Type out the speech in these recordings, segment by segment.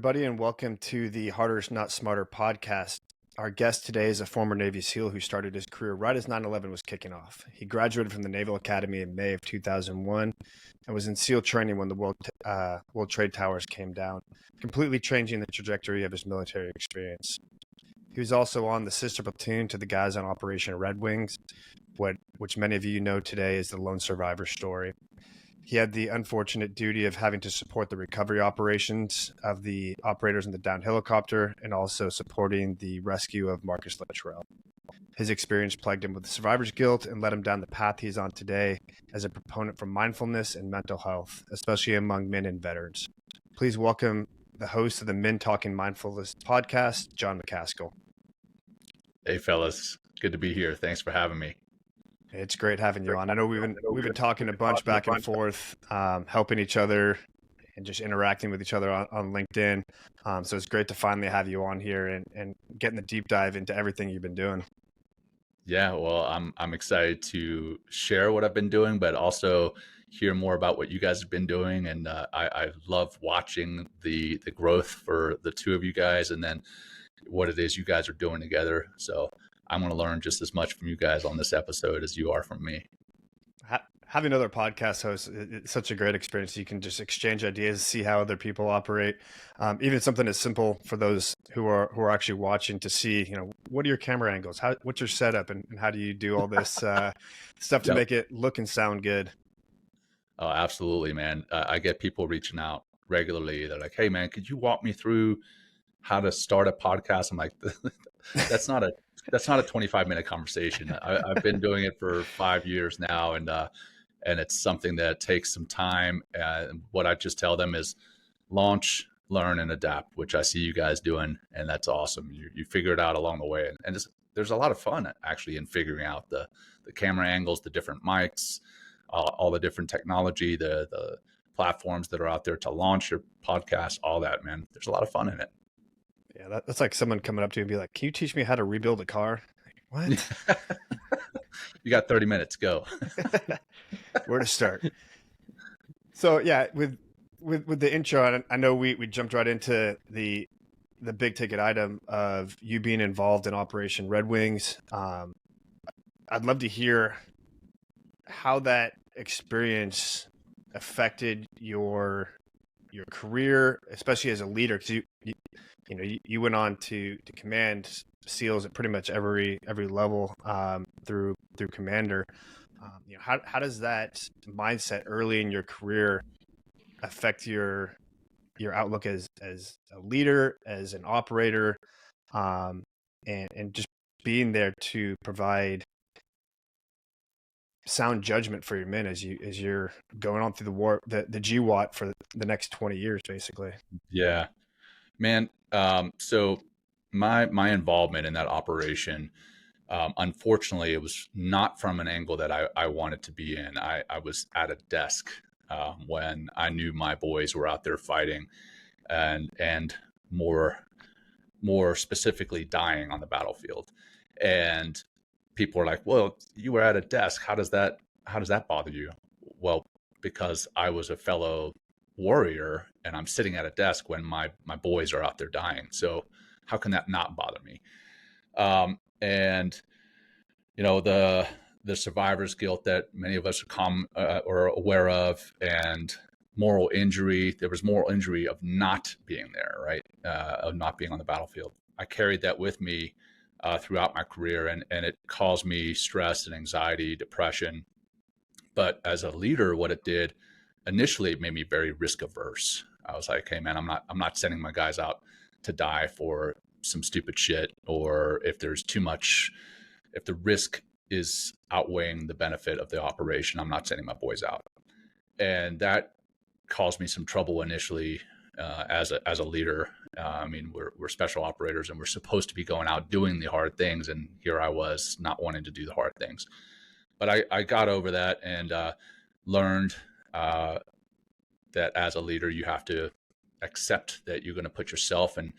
everybody, and welcome to the Harder Not Smarter podcast. Our guest today is a former Navy SEAL who started his career right as 9/11 was kicking off. He graduated from the Naval Academy in May of 2001 and was in SEAL training when the World Trade Towers came down, completely changing the trajectory of his military experience. He was also on the sister platoon to the guys on Operation Red Wings, which many of you know today is the lone survivor story. He had the unfortunate duty of having to support the recovery operations of the operators in the downed helicopter and also supporting the rescue of Marcus Luttrell. His experience plagued him with survivor's guilt and led him down the path he's on today as a proponent for mindfulness and mental health, especially among men and veterans. Please welcome the host of the Men Talking Mindfulness podcast, Jon Macaskill. Hey, fellas. Good to be here. Thanks for having me. It's great having you on. I know we've been talking a bunch back and forth, helping each other and just interacting with each other on LinkedIn. So it's great to finally have you on here and getting the deep dive into everything you've been doing. Yeah, well, I'm excited to share what I've been doing, but also hear more about what you guys have been doing. And I love watching the growth for the two of you guys, and then what it is you guys are doing together. So I'm going to learn just as much from you guys on this episode as you are from me. Having other podcast hosts, it's such a great experience. You can just exchange ideas, see how other people operate. Even something as simple for those who are actually watching to see, what are your camera angles? What's your setup, and how do you do all this stuff to make it look and sound good? Oh, absolutely, man. I get people reaching out regularly. They're like, "Hey, man, could you walk me through how to start a podcast?" I'm like, that's not a 25-minute conversation. I've been doing it for 5 years now, and it's something that takes some time. And what I just tell them is launch, learn, and adapt, which I see you guys doing, and that's awesome. You figure it out along the way, and there's a lot of fun actually in figuring out the camera angles, the different mics, all the different technology, the platforms that are out there to launch your podcast, all that, man. There's a lot of fun in it. Yeah, that's like someone coming up to you and be like, "Can you teach me how to rebuild a car?" What? You got 30 minutes, go. Where to start? So yeah, with the intro, I know we jumped right into the big ticket item of you being involved in Operation Red Wings. I'd love to hear how that experience affected your career, especially as a leader, because you went on to command SEALs at pretty much every level through commander. How does that mindset early in your career affect your outlook as a leader, as an operator, and just being there to provide sound judgment for your men as you're going on through the war, the GWAT for the next 20 years, basically? Yeah, man. So my involvement in that operation, unfortunately, it was not from an angle that I wanted to be in. I was at a desk when I knew my boys were out there fighting, and more specifically dying on the battlefield. And people were like, "Well, you were at a desk. How does that bother you?" Well, because I was a fellow warrior and I'm sitting at a desk when my boys are out there dying. So how can that not bother me? And the survivor's guilt that many of us are aware of, and moral injury. There was moral injury of not being there, right? Of not being on the battlefield. I carried that with me throughout my career, and it caused me stress and anxiety, depression. But as a leader, what it did initially, it made me very risk averse. I was like, "Hey, man, I'm not sending my guys out to die for some stupid shit, or if there's too much, if the risk is outweighing the benefit of the operation, I'm not sending my boys out." And that caused me some trouble initially as a leader. I mean, we're special operators and we're supposed to be going out doing the hard things, and here I was not wanting to do the hard things. But I got over that and learned that as a leader, you have to accept that you're going to put yourself, and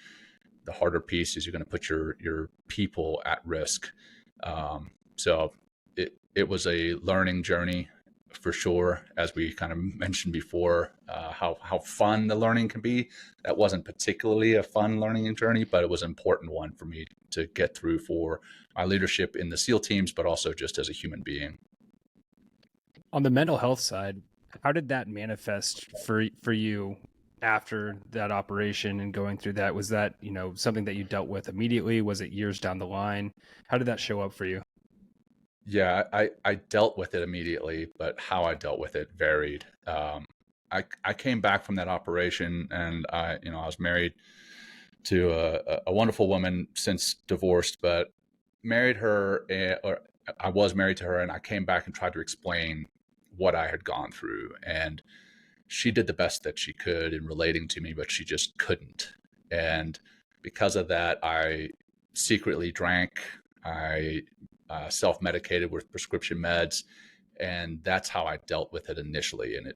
the harder piece is you're going to put your people at risk. So it was a learning journey for sure. As we kind of mentioned before, how fun the learning can be. That wasn't particularly a fun learning journey, but it was an important one for me to get through for my leadership in the SEAL teams, but also just as a human being. On the mental health side, how did that manifest for you after that operation and going through that? Was that, something that you dealt with immediately? Was it years down the line? How did that show up for you? Yeah, I dealt with it immediately, but how I dealt with it varied. I came back from that operation, and I was married to a wonderful woman, since divorced, but married her, or I was married to her, and I came back and tried to explain what I had gone through, and she did the best that she could in relating to me, but she just couldn't. And because of that, I secretly drank. I self-medicated with prescription meds, and that's how I dealt with it initially. And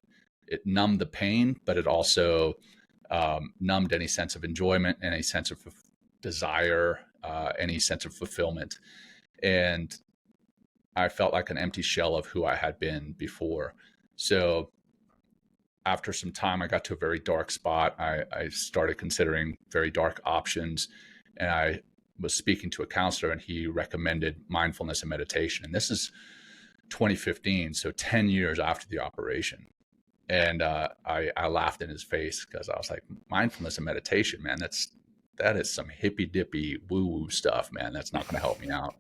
it numbed the pain, but it also numbed any sense of enjoyment, any sense of desire, any sense of fulfillment. And I felt like an empty shell of who I had been before. So after some time, I got to a very dark spot. I started considering very dark options, and I was speaking to a counselor, and he recommended mindfulness and meditation. And this is 2015, so 10 years after the operation. And I laughed in his face, because I was like, mindfulness and meditation, man, that is some hippy dippy woo woo stuff, man. That's not going to help me out.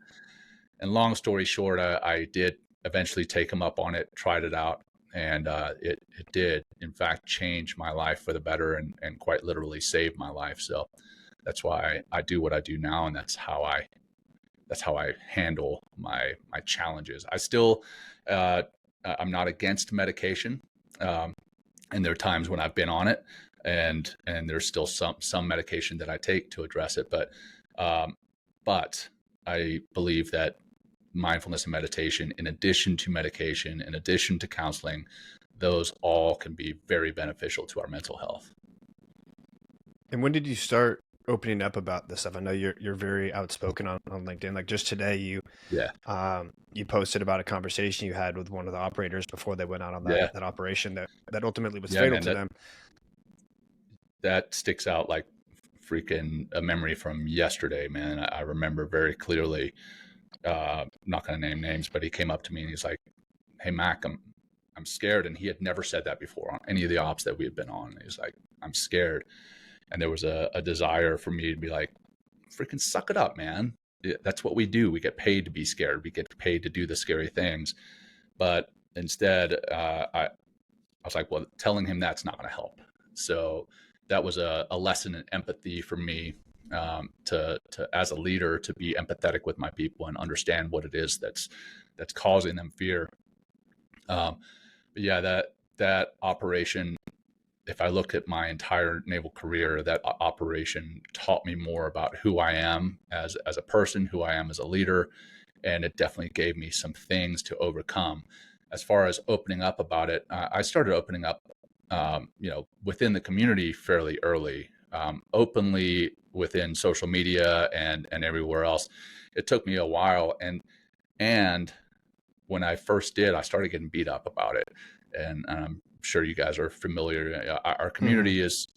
And long story short, I did eventually take him up on it, tried it out, and it did, in fact, change my life for the better, and quite literally saved my life. So that's why I do what I do now, and that's how I handle my challenges. I still I'm not against medication, and there are times when I've been on it, and there's still some medication that I take to address it, but I believe that mindfulness and meditation, in addition to medication, in addition to counseling, those all can be very beneficial to our mental health. And when did you start opening up about this stuff? I know you're very outspoken on LinkedIn. Like just today, you posted about a conversation you had with one of the operators before they went out on that operation that ultimately was fatal to them. That sticks out like freaking a memory from yesterday, man. I remember very clearly. I'm not going to name names, but he came up to me and he's like, "Hey Mac, I'm scared." And he had never said that before on any of the ops that we had been on. He's like, "I'm scared." And there was a desire for me to be like, freaking suck it up, man. That's what we do. We get paid to be scared. We get paid to do the scary things. But instead, I was like, well, telling him that's not going to help. So that was a lesson in empathy for me, to as a leader, to be empathetic with my people and understand what it is that's causing them fear. But yeah, that operation, if I look at my entire naval career, that operation taught me more about who I am as a person, who I am as a leader, and it definitely gave me some things to overcome. As far as opening up about it, I started opening up, within the community fairly early, openly within social media and everywhere else. It took me a while, and when I first did, I started getting beat up about it, and I'm sure you guys are familiar. Our community is,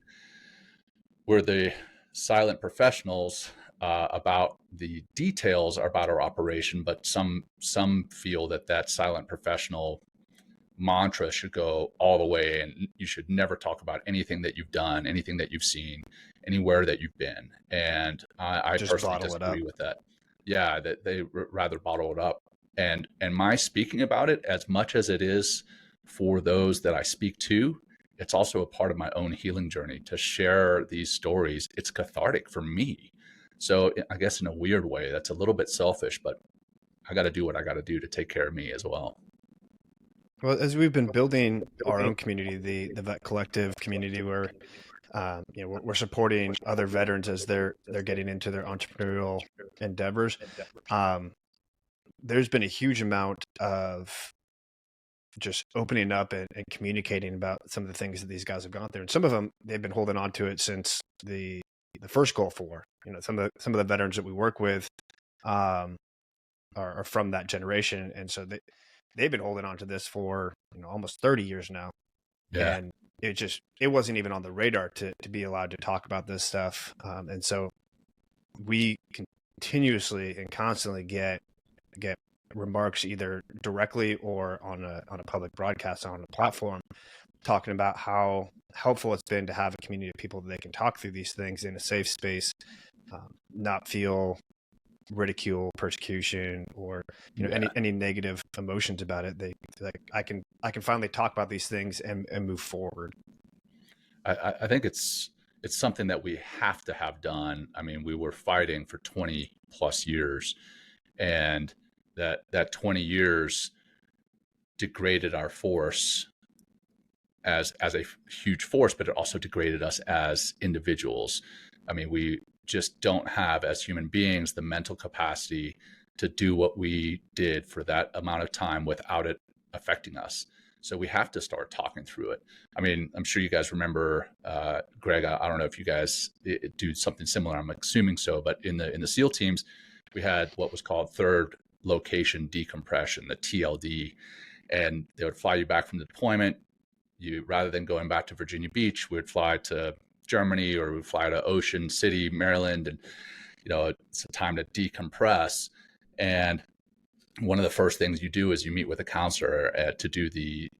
we're the silent professionals about the details about our operation, but some feel that silent professional mantra should go all the way, and you should never talk about anything that you've done, anything that you've seen, anywhere that you've been. And I just personally disagree with that. Yeah, that they rather bottle it up. And my speaking about it, as much as it is for those that I speak to, it's also a part of my own healing journey to share these stories. It's cathartic for me. So I guess in a weird way, that's a little bit selfish, but I got to do what I got to do to take care of me as well. Well, as we've been building our own community, the Vet Collective community, where we're supporting other veterans as they're getting into their entrepreneurial endeavors. There's been a huge amount of just opening up and communicating about some of the things that these guys have gone through, and some of them they've been holding on to it since the first Gulf War. Some of the veterans that we work with are from that generation, and so they've been holding on to this for almost 30 years now. Yeah. And it wasn't even on the radar to be allowed to talk about this stuff. And so we continuously and constantly get remarks either directly or on a public broadcast on a platform talking about how helpful it's been to have a community of people that they can talk through these things in a safe space, not feel ridicule, persecution, or any negative emotions about it. They like, I can finally talk about these things and move forward. I think it's something that we have to have done. I mean, we were fighting for 20 plus years, and that 20 years degraded our force as a huge force, but it also degraded us as individuals. I mean, we just don't have, as human beings, the mental capacity to do what we did for that amount of time without it affecting us. So we have to start talking through it. I mean, I'm sure you guys remember, Greg, I don't know if you guys do something similar. I'm assuming so, but in the SEAL teams, we had what was called third location decompression, the TLD, and they would fly you back from the deployment. You, rather than going back to Virginia Beach, we would fly to Germany, or we would fly to Ocean City, Maryland, and it's a time to decompress. And one of the first things you do is you meet with a counselor to do the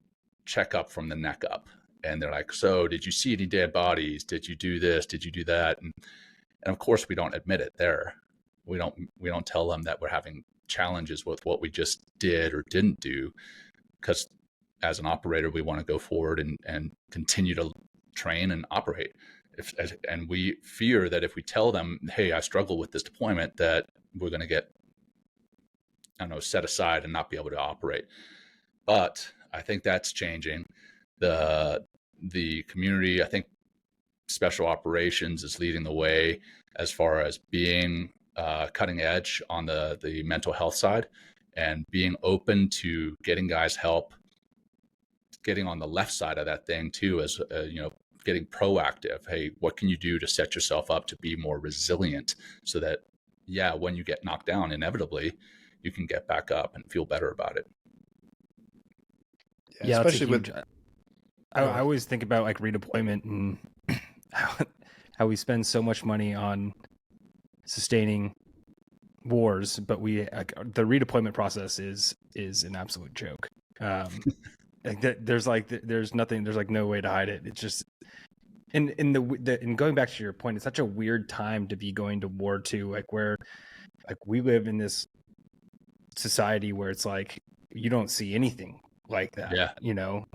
checkup from the neck up. And they're like, so did you see any dead bodies? Did you do this? Did you do that? And of course we don't admit it there. We don't tell them that we're having challenges with what we just did or didn't do, because as an operator, we want to go forward and continue to train and operate. And we fear that if we tell them, hey, I struggle with this deployment, that we're going to get, set aside and not be able to operate. But I think that's changing. The community, I think special operations is leading the way as far as being cutting edge on the mental health side, and being open to getting guys help, getting on the left side of that thing too, as getting proactive. Hey, what can you do to set yourself up to be more resilient, so that when you get knocked down, inevitably you can get back up and feel better about it. Yeah, especially with I always think about like redeployment and how we spend so much money on sustaining wars, but the redeployment process is an absolute joke. There's no way to hide it. It's just, and going back to your point, it's such a weird time to be going to war too. Like, where we live in this society where it's like you don't see anything like that,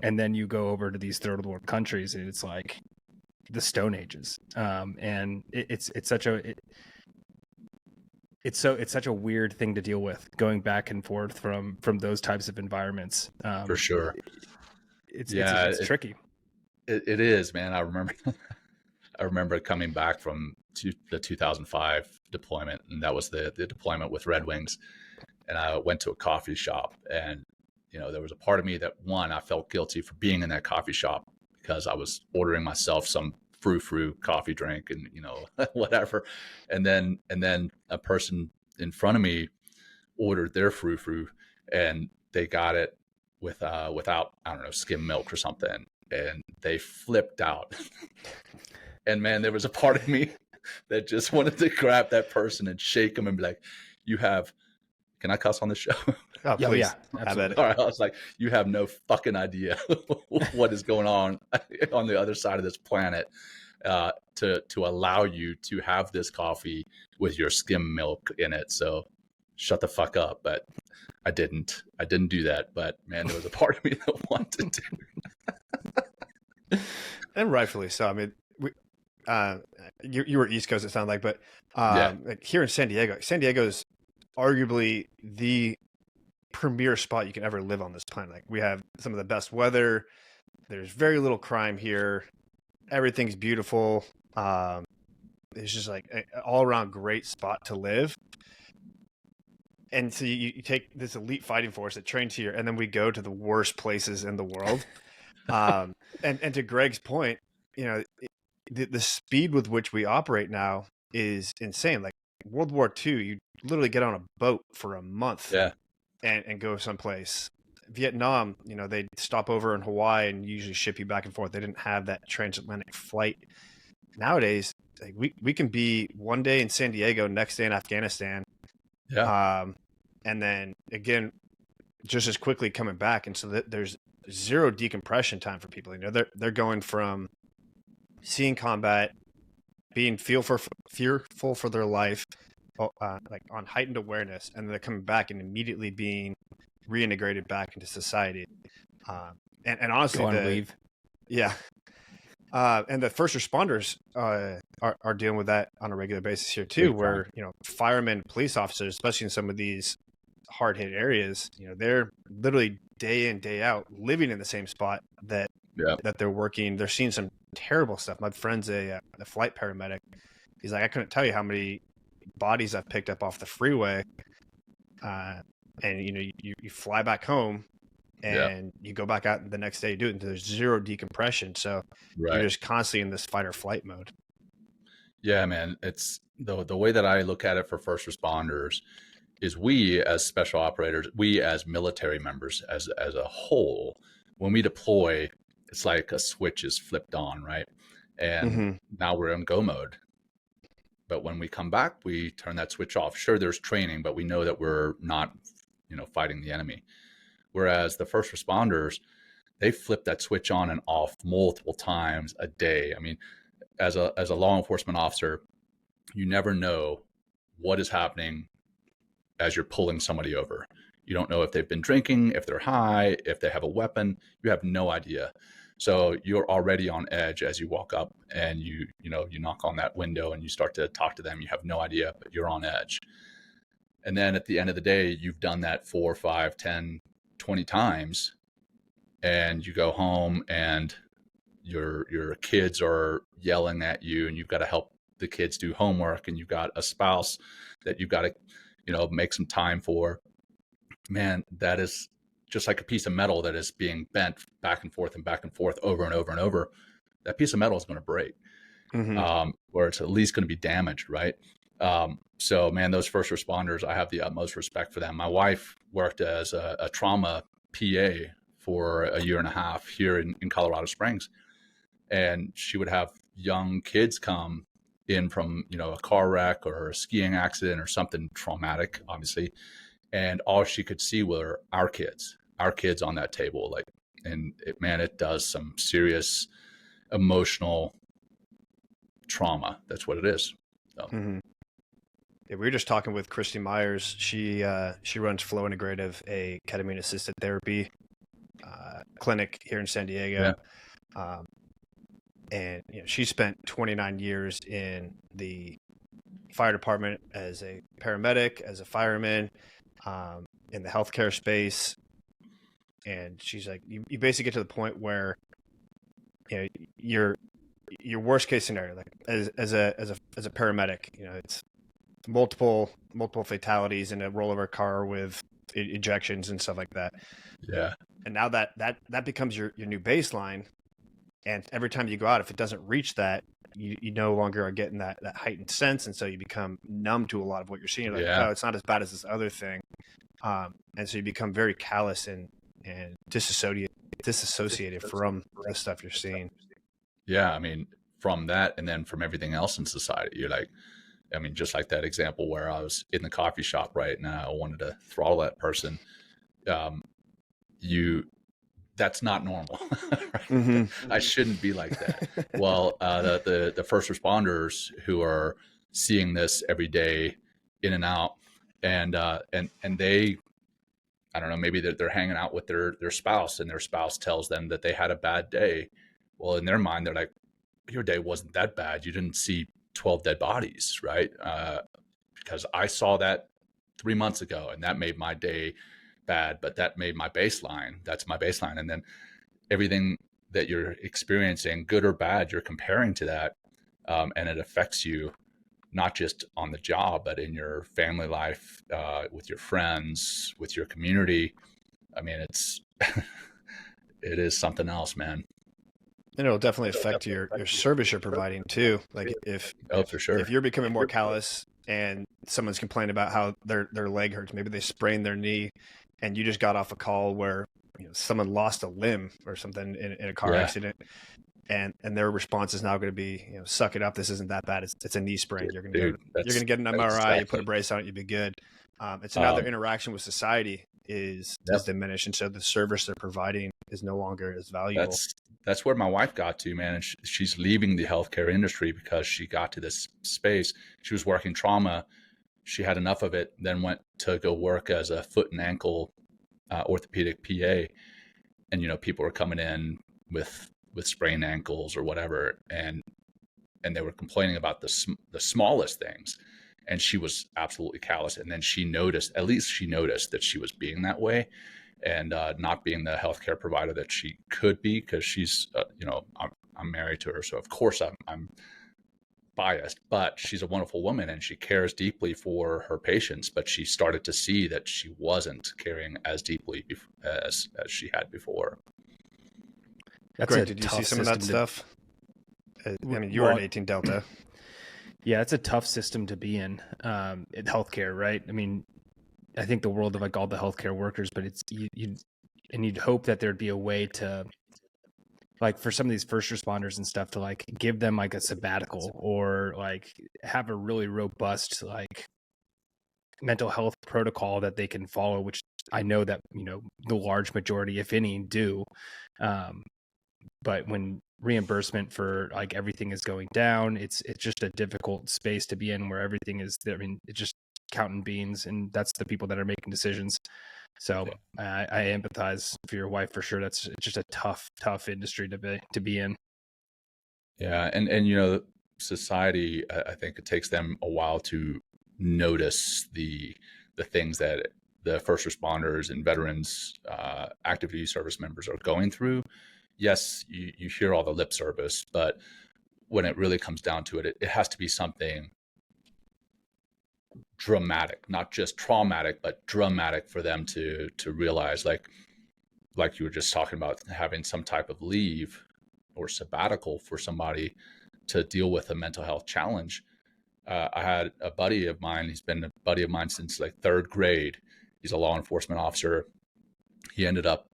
and then you go over to these third world countries and it's like the Stone Ages, and it's such a weird thing to deal with, going back and forth from those types of environments. For sure. It's tricky. It is, man. I remember coming back from the 2005 deployment, and that was the deployment with Red Wings. And I went to a coffee shop, and there was a part of me that, one, I felt guilty for being in that coffee shop because I was ordering myself some frou-frou coffee drink and whatever, and then a person in front of me ordered their frou-frou, and they got it without, I don't know, skim milk or something, and they flipped out. And man, there was a part of me that just wanted to grab that person and shake them and be like, can I cuss on the show? Oh, please. Yeah, absolutely. All right. I was like, you have no fucking idea what is going on the other side of this planet, to allow you to have this coffee with your skim milk in it. So shut the fuck up. But I didn't do that. But man, there was a part of me that wanted to. And rightfully so. I mean, you were East Coast, it sounded like, but like here in San Diego is arguably the premier spot you can ever live on this planet. Like, we have some of the best weather. There's very little crime here. Everything's beautiful. It's just like an all around great spot to live. And so you take this elite fighting force that trains here, and then we go to the worst places in the world. And to Greg's point, the speed with which we operate now is insane. Like World War II, you literally get on a boat for a month and go someplace. Vietnam, they'd stop over in Hawaii and usually ship you back and forth. They didn't have that transatlantic flight. Nowadays, like we can be one day in San Diego, next day in Afghanistan. Yeah. And then again, just as quickly coming back. And so there's zero decompression time for people. They're going from seeing combat, being fearful for their life, like on heightened awareness, and they're coming back and immediately being reintegrated back into society. And honestly, Go on leave. Yeah. And the first responders are dealing with that on a regular basis here too, where firemen, police officers, especially in some of these hard hit areas, they're literally day in, day out living in the same spot that they're working. They're seeing some terrible stuff. My friend's a flight paramedic. He's like, I couldn't tell you how many bodies I've picked up off the freeway. And you fly back home and you go back out the next day, you do it, and there's zero decompression. So you're just constantly in this fight or flight mode. Yeah, man. It's the way that I look at it for first responders is we as special operators, we as military members, as a whole, when we deploy, it's like a switch is flipped on, right? And now we're in go mode. But when we come back, we turn that switch off. Sure, there's training, but we know that we're not, fighting the enemy. Whereas the first responders, they flip that switch on and off multiple times a day. I mean, as a law enforcement officer, you never know what is happening as you're pulling somebody over. You don't know if they've been drinking, if they're high, if they have a weapon. You have no idea. So you're already on edge as you walk up and you knock on that window and you start to talk to them. You have no idea, but you're on edge. And then at the end of the day, you've done that 4, 5, 10, 20 times, and you go home and your kids are yelling at you, and you've got to help the kids do homework, and you've got a spouse that you've got to make some time for. Man, that is just like a piece of metal that is being bent back and forth over and over and over. That piece of metal is going to break, or it's at least going to be damaged, right? So man, those first responders, I have the utmost respect for them. My wife worked as a trauma PA for a year and a half here in Colorado Springs. And she would have young kids come in from, a car wreck or a skiing accident or something traumatic, obviously. And all she could see were our kids on that table. It does some serious emotional trauma. That's what it is. So. Yeah, we were just talking with Christy Myers. She runs Flow Integrative, a ketamine assisted therapy clinic here in San Diego. Yeah. And she spent 29 years in the fire department as a paramedic, as a fireman, in the healthcare space. And she's like, you basically get to the point where your worst case scenario, like as a paramedic, it's multiple fatalities in a rollover car with ejections and stuff like that. Yeah. And now that becomes your new baseline. And every time you go out, if it doesn't reach that, you no longer are getting that heightened sense. And so you become numb to a lot of what you're seeing. Like, oh, it's not as bad as this other thing. And so you become very callous and disassociated from the stuff you're seeing. Yeah. I mean, from that and then from everything else in society, you're like, I mean, just like that example where I was in the coffee shop, right? And I wanted to throttle that person. That's not normal. Right? I shouldn't be like that. Well, the first responders who are seeing this every day in and out, and they, I don't know, maybe they're hanging out with their spouse, and their spouse tells them that they had a bad day. Well, in their mind, they're like, your day wasn't that bad. You didn't see 12 dead bodies, right? Because I saw that 3 months ago, and that made my day bad, but that made my baseline. That's my baseline. And then everything that you're experiencing, good or bad, you're comparing to that. And it affects you not just on the job, but in your family life, with your friends, with your community. I mean, it is something else, man. And it'll definitely affect your service you're providing too. Like for sure. If you're becoming more callous and someone's complaining about how their leg hurts, maybe they sprained their knee, and you just got off a call where someone lost a limb or something in a car accident, and their response is now going to be, suck it up. This isn't that bad. It's a knee sprain. You're going to get an MRI. You put a brace on it. You'll be good. And so now their interaction with society is diminished, and so the service they're providing is no longer as valuable. That's where my wife got to, man. And she's leaving the healthcare industry because she got to this space. She was working trauma. She had enough of it, then went to go work as a foot and ankle orthopedic PA. And, people were coming in with sprained ankles or whatever. And they were complaining about the smallest things. And she was absolutely callous. And then she noticed that she was being that way and not being the healthcare provider that she could be, because she's, I'm married to her. So of course I'm biased, but she's a wonderful woman and she cares deeply for her patients. But she started to see that she wasn't caring as deeply as she had before. Greg, did you see some of that stuff? I mean, you were in 18 Delta. Yeah, it's a tough system to be in healthcare, right? I mean, I think the world of like all the healthcare workers, but it's you'd hope that there'd be a way to, like, for some of these first responders and stuff, to like give them like a sabbatical or like have a really robust like mental health protocol that they can follow, which I know that, the large majority, if any, do. But when reimbursement for like everything is going down, it's just a difficult space to be in where everything is, it's just counting beans, and that's the people that are making decisions. So I empathize for your wife for sure. That's just a tough industry to be in. Yeah. And society, I think it takes them a while to notice the things that the first responders and veterans, active duty service members are going through. Yes, you hear all the lip service, but when it really comes down to it, it has to be something dramatic, not just traumatic, but dramatic for them to realize, like you were just talking about, having some type of leave or sabbatical for somebody to deal with a mental health challenge. I had a buddy of mine. He's been a buddy of mine since like third grade. He's a law enforcement officer. He ended up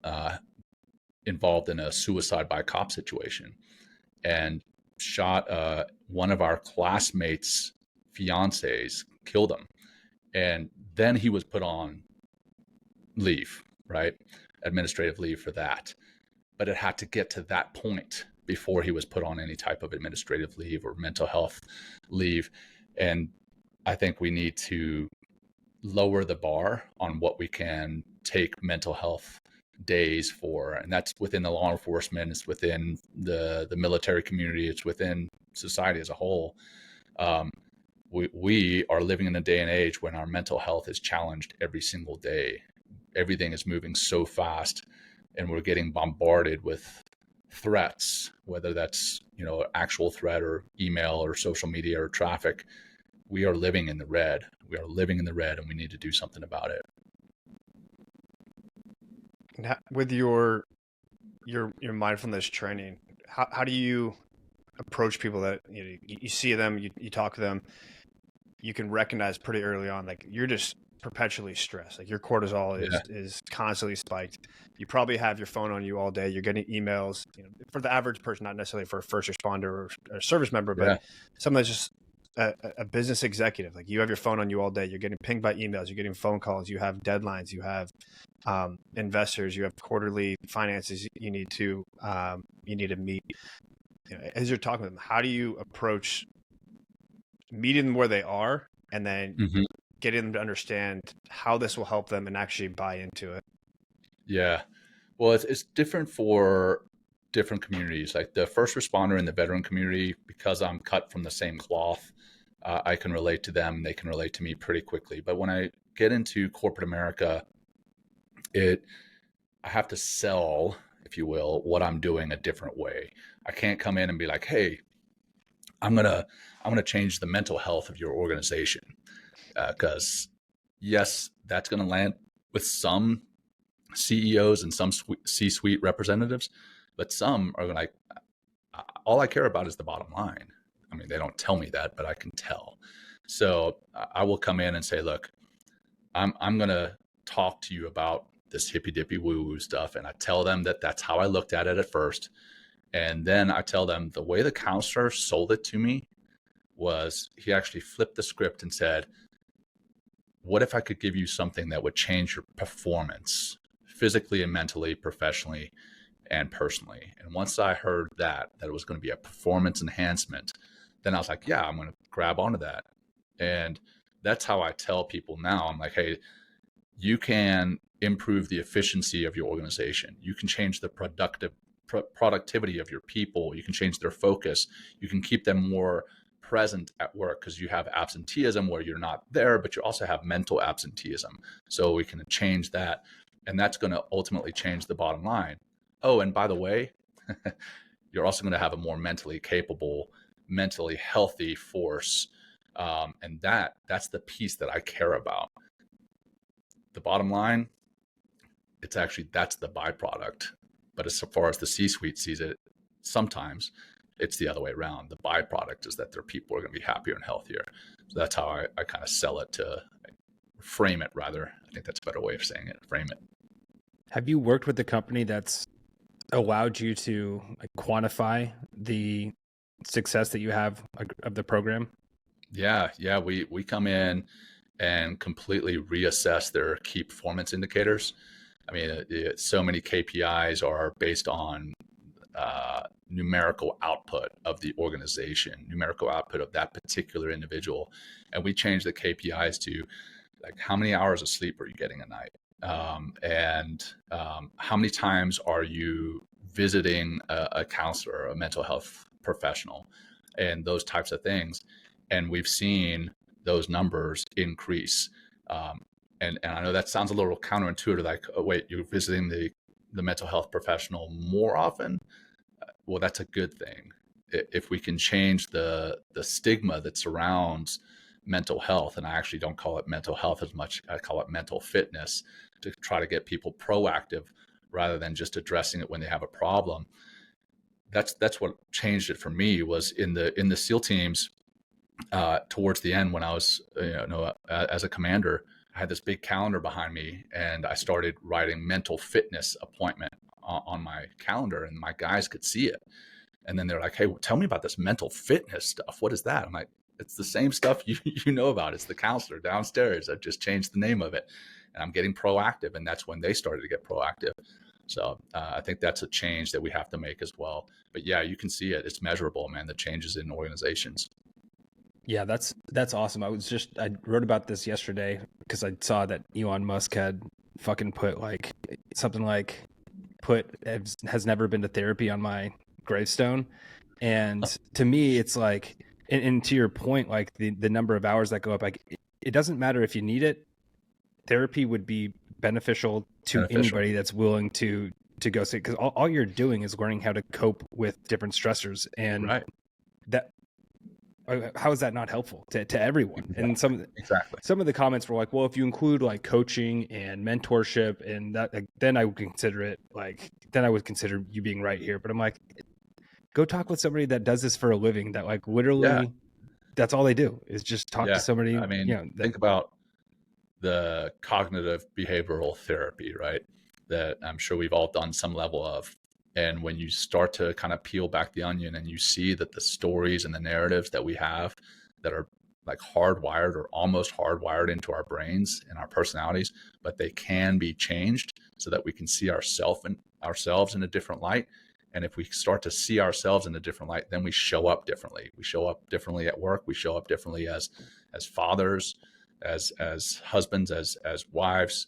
involved in a suicide by cop situation and shot one of our classmates' fiancés, killed him. And then he was put on leave, right? Administrative leave for that. But it had to get to that point before he was put on any type of administrative leave or mental health leave. And I think we need to lower the bar on what we can take mental health days for, and that's within the law enforcement, it's within the military community, it's within society as a whole. We are living in a day and age when our mental health is challenged every single day. Everything is moving so fast, and we're getting bombarded with threats, whether that's actual threat or email or social media or traffic. We are living in the red. And we need to do something about it. With your mindfulness training, how do you approach people that you see them, you talk to them, you can recognize pretty early on, like, you're just perpetually stressed, like your cortisol is constantly spiked. You probably have your phone on you all day. You're getting emails, for the average person, not necessarily for a first responder or a service member, but someone that's just a business executive. Like, you have your phone on you all day. You're getting pinged by emails. You're getting phone calls. You have deadlines. You have investors. You have quarterly finances you need to meet. As you're talking to them, how do you approach meeting them where they are, and then getting them to understand how this will help them and actually buy into it? Yeah, well, it's different for different communities. Like the first responder and the veteran community, because I'm cut from the same cloth, I can relate to them. They can relate to me pretty quickly. But when I get into corporate America, I have to sell, if you will, what I'm doing a different way. I can't come in and be like, hey, I'm gonna change the mental health of your organization, because yes, that's gonna land with some CEOs and some C-suite representatives, but some are like, all I care about is the bottom line. I mean, they don't tell me that, but I can tell. So I will come in and say, look, I'm gonna talk to you about this hippy dippy woo woo stuff. And I tell them that that's how I looked at it at first. And then I tell them the way the counselor sold it to me was he actually flipped the script and said, what if I could give you something that would change your performance physically and mentally, professionally, and personally? And once I heard that it was going to be a performance enhancement, then I was like, yeah, I'm going to grab onto that. And that's how I tell people now. I'm like, hey, you can improve the efficiency of your organization. You can change the productivity of your people. You can change their focus. You can keep them more present at work because you have absenteeism where you're not there, but you also have mental absenteeism. So we can change that. And that's going to ultimately change the bottom line. Oh, and by the way, you're also going to have a more mentally capable, mentally healthy force. And that's the piece that I care about. The bottom line, that's the byproduct. But as far as the C-suite sees it, sometimes it's the other way around. The byproduct is that their people are going to be happier and healthier. So that's how I kind of sell it, to frame it, rather. I think that's a better way of saying it, frame it. Have you worked with a company that's allowed you to quantify the success that you have of the program? Yeah. We come in and completely reassess their key performance indicators. I mean, so many KPIs are based on numerical output of the organization, numerical output of that particular individual. And we change the KPIs to like, how many hours of sleep are you getting a night? And how many times are you visiting a counselor, a mental health professional, and those types of things. And we've seen those numbers increase. And I know that sounds a little counterintuitive, like, oh, wait, you're visiting the mental health professional more often? Well, that's a good thing. If we can change the stigma that surrounds mental health, and I actually don't call it mental health as much, I call it mental fitness, to try to get people proactive rather than just addressing it when they have a problem. That's what changed it for me, was in the SEAL teams. Towards the end, when I was, as a commander, I had this big calendar behind me, and I started writing mental fitness appointment on my calendar, and my guys could see it. And then they're like, hey, tell me about this mental fitness stuff. What is that? I'm like, it's the same stuff you know about. It's the counselor downstairs. I've just changed the name of it, and I'm getting proactive. And that's when they started to get proactive. So I think that's a change that we have to make as well. But yeah, you can see it. It's measurable, man, the changes in organizations. Yeah, that's awesome. I wrote about this yesterday because I saw that Elon Musk had fucking put like something like has never been to therapy on my gravestone. And to me, it's like, and to your point, like the number of hours that go up, like it doesn't matter if you need it. Therapy would be beneficial to anybody that's willing to go see it, because all you're doing is learning how to cope with different stressors. And right. That, how is that not helpful to everyone? Exactly. And some of the comments were like, well, if you include like coaching and mentorship and that, like, then I would consider it, like, then I would consider you being right here. But I'm like, go talk with somebody that does this for a living, that like literally that's all they do is just talk to somebody. I mean, think about the cognitive behavioral therapy, right? That I'm sure we've all done some level of. And when you start to kind of peel back the onion and you see that the stories and the narratives that we have that are like hardwired or almost hardwired into our brains and our personalities, but they can be changed so that we can see ourselves in a different light. And if we start to see ourselves in a different light, then we show up differently. We show up differently at work. We show up differently as fathers, as husbands, as wives.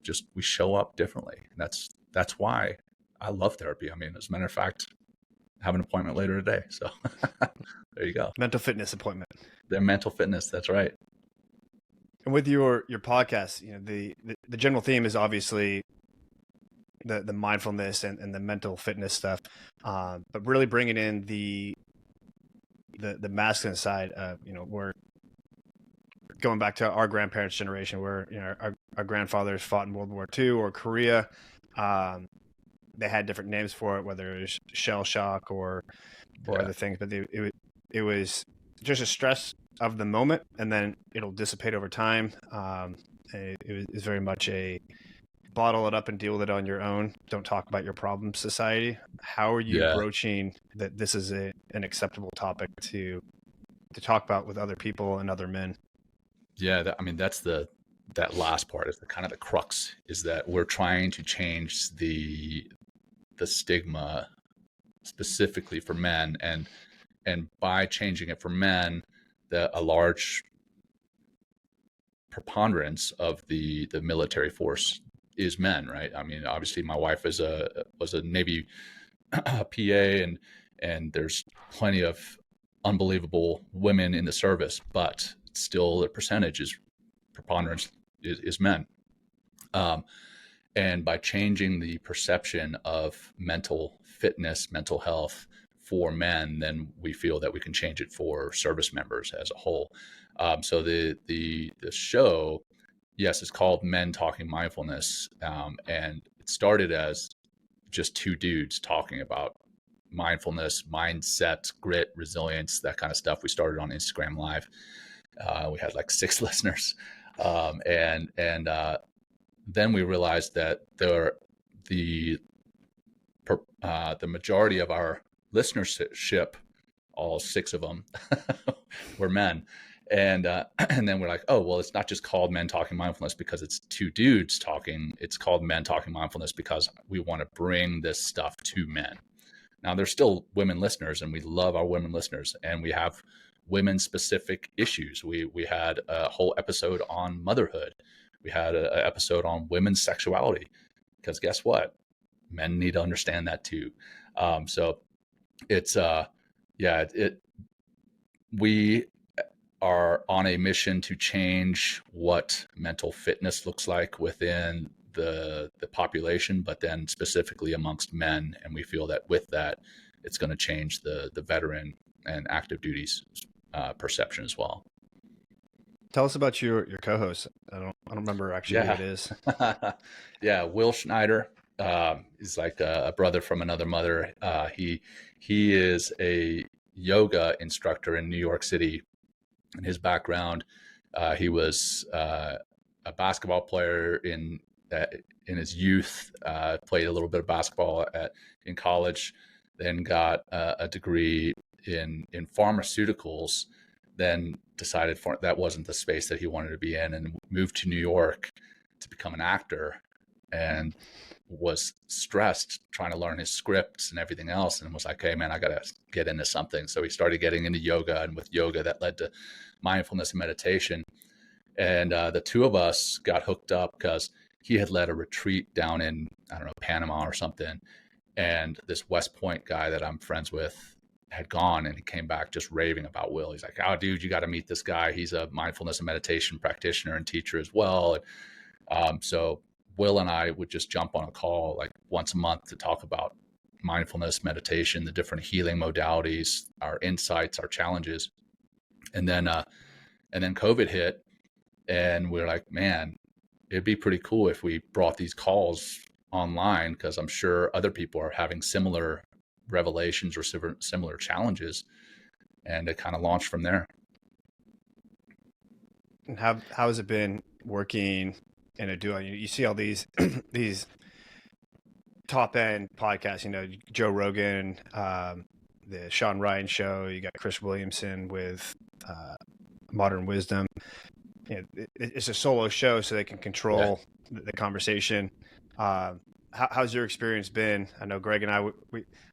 Just we show up differently. And that's why I love therapy. I mean, as a matter of fact, I have an appointment later today. So there you go. Mental fitness appointment. Their mental fitness. That's right. And with your podcast, the general theme is obviously the mindfulness and the mental fitness stuff, but really bringing in the masculine side. We're going back to our grandparents' generation, where our grandfathers fought in World War II or Korea. They had different names for it, whether it was shell shock or other things, but it was just a stress of the moment, and then it'll dissipate over time. It was very much a bottle it up and deal with it on your own. Don't talk about your problem society. How are you Yeah. broaching that this is an acceptable topic to talk about with other people and other men? Yeah. That last part is the kind of the crux, is that we're trying to change the stigma specifically for men, and by changing it for men, a large preponderance of the military force is men, right? I mean, obviously my wife was a Navy PA, and there's plenty of unbelievable women in the service, but still the percentage is preponderance is men. And by changing the perception of mental fitness, mental health for men, then we feel that we can change it for service members as a whole. So the show, yes, it's called Men Talking Mindfulness, and it started as just two dudes talking about mindfulness, mindset, grit, resilience, that kind of stuff. We started on Instagram Live. We had like 6 listeners, and then we realized that the majority of our listenership, all 6 of them, were men. And then we're like, oh, well, it's not just called Men Talking Mindfulness because it's 2 dudes talking. It's called Men Talking Mindfulness because we want to bring this stuff to men. Now, there's still women listeners, and we love our women listeners, and we have women specific issues. We had a whole episode on motherhood. We had an episode on women's sexuality, because guess what? Men need to understand that too. So it's we are on a mission to change what mental fitness looks like within the population, but then specifically amongst men. And we feel that with that, it's going to change the veteran and active duties perception as well. Tell us about your co-host. I don't remember actually who it is. Yeah, Will Schneider is like a brother from another mother. He is a yoga instructor in New York City. In his background, he was a basketball player in his youth. Played a little bit of basketball in college, then got a degree in pharmaceuticals. Then decided that wasn't the space that he wanted to be in, and moved to New York to become an actor, and was stressed trying to learn his scripts and everything else, and was like, hey man, I gotta get into something. So he started getting into yoga, and with yoga that led to mindfulness and meditation. And the 2 of us got hooked up because he had led a retreat down in, I don't know, Panama or something, and this West Point guy that I'm friends with had gone, and he came back just raving about Will. He's like, oh dude, you got to meet this guy. He's a mindfulness and meditation practitioner and teacher as well. And so Will and I would just jump on a call like once a month to talk about mindfulness, meditation, the different healing modalities, our insights, our challenges. And then COVID hit, and we're like, man, it'd be pretty cool if we brought these calls online, because I'm sure other people are having similar revelations or similar challenges. And it kind of launched from there. And how has it been working in a duo? You see all these these top end podcasts, Joe Rogan, the Sean Ryan show. You got Chris Williamson with Modern Wisdom. It's a solo show, so they can control the conversation. How's your experience been? I know Greg and I,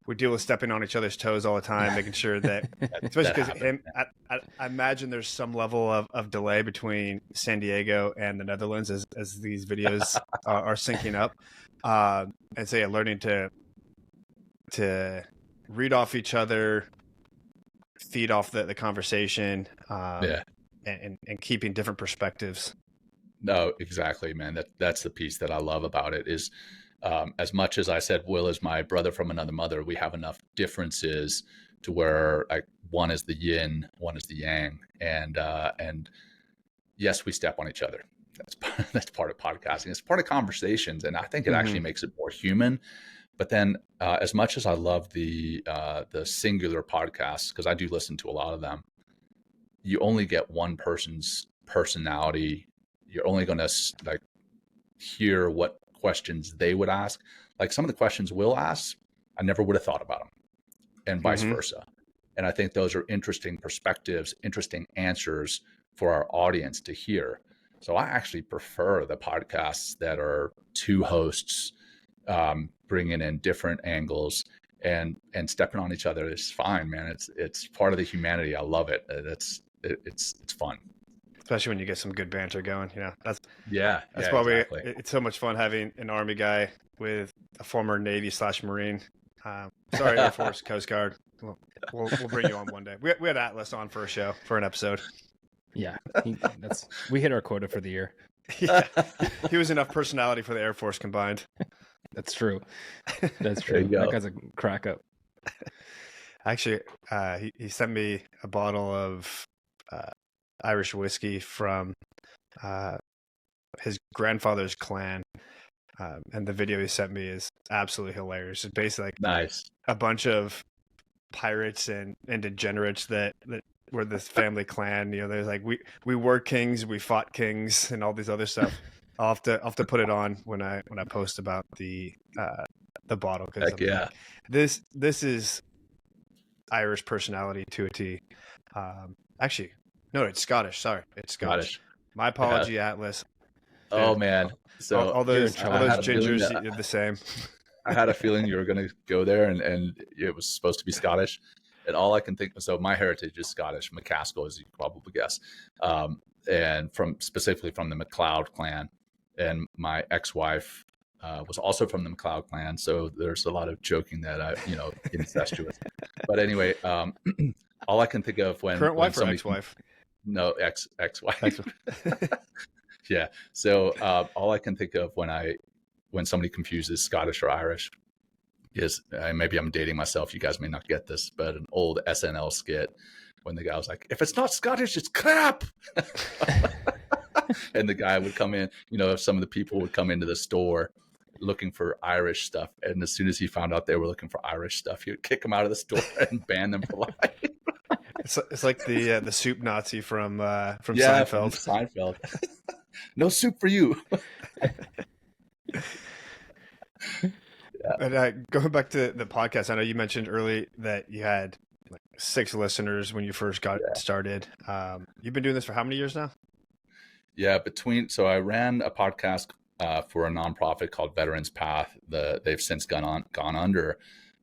we deal with stepping on each other's toes all the time, making sure that, especially because I imagine there's some level of delay between San Diego and the Netherlands as these videos are syncing up. And so, learning to read off each other, feed off the conversation, and keeping different perspectives. No, exactly, man. That's the piece that I love about it is, as much as I said, Will is my brother from another mother, we have enough differences to where one is the yin, one is the yang. And yes, we step on each other. That's part of podcasting. It's part of conversations. And I think it actually makes it more human. But then as much as I love the singular podcasts, because I do listen to a lot of them, you only get one person's personality, you're only going to like hear what questions they would ask. Like some of the questions we'll ask, I never would have thought about them, and vice versa. And I think those are interesting perspectives, interesting answers for our audience to hear. So I actually prefer the podcasts that are two hosts bringing in different angles and stepping on each other is fine, man. It's part of the humanity. I love it. It's fun. Especially when you get some good banter going. That's why exactly. It's so much fun having an Army guy with a former Navy/Marine. Sorry, Air Force, Coast Guard. We'll bring you on one day. We had Atlas on for an episode. Yeah, we hit our quota for the year. Yeah, he was enough personality for the Air Force combined. That's true. That's true. That guy's a crack up. Actually, he sent me a bottle of Irish whiskey from his grandfather's clan, and the video he sent me is absolutely hilarious. It's basically like nice. A bunch of pirates and degenerates that were this family clan. There's like we were kings, we fought kings, and all these other stuff. I'll have to put it on when I post about the bottle, because like, this is Irish personality to a T. Actually, no, it's Scottish. Sorry, it's Scottish. My apology, Atlas. Oh man, so all those gingers, you're the same. I had a feeling you were going to go there, and it was supposed to be Scottish. And all I can think, so my heritage is Scottish, Macaskill, as you probably guess, and specifically from the MacLeod clan. And my ex-wife was also from the MacLeod clan, so there's a lot of joking that I, incestuous. But anyway, all I can think of when current wife or ex-wife? No, ex-wife. Yeah. So all I can think of when somebody confuses Scottish or Irish is, maybe I'm dating myself. You guys may not get this, but an old SNL skit when the guy was like, "If it's not Scottish, it's crap." And the guy would come in, some of the people would come into the store looking for Irish stuff. And as soon as he found out they were looking for Irish stuff, he would kick them out of the store and ban them for life. It's like the soup Nazi from Seinfeld. From Seinfeld. No soup for you. But going back to the podcast, I know you mentioned early that you had like 6 listeners when you first got started. You've been doing this for how many years now? Yeah, so I ran a podcast for a nonprofit called Veterans Path. They've since gone under,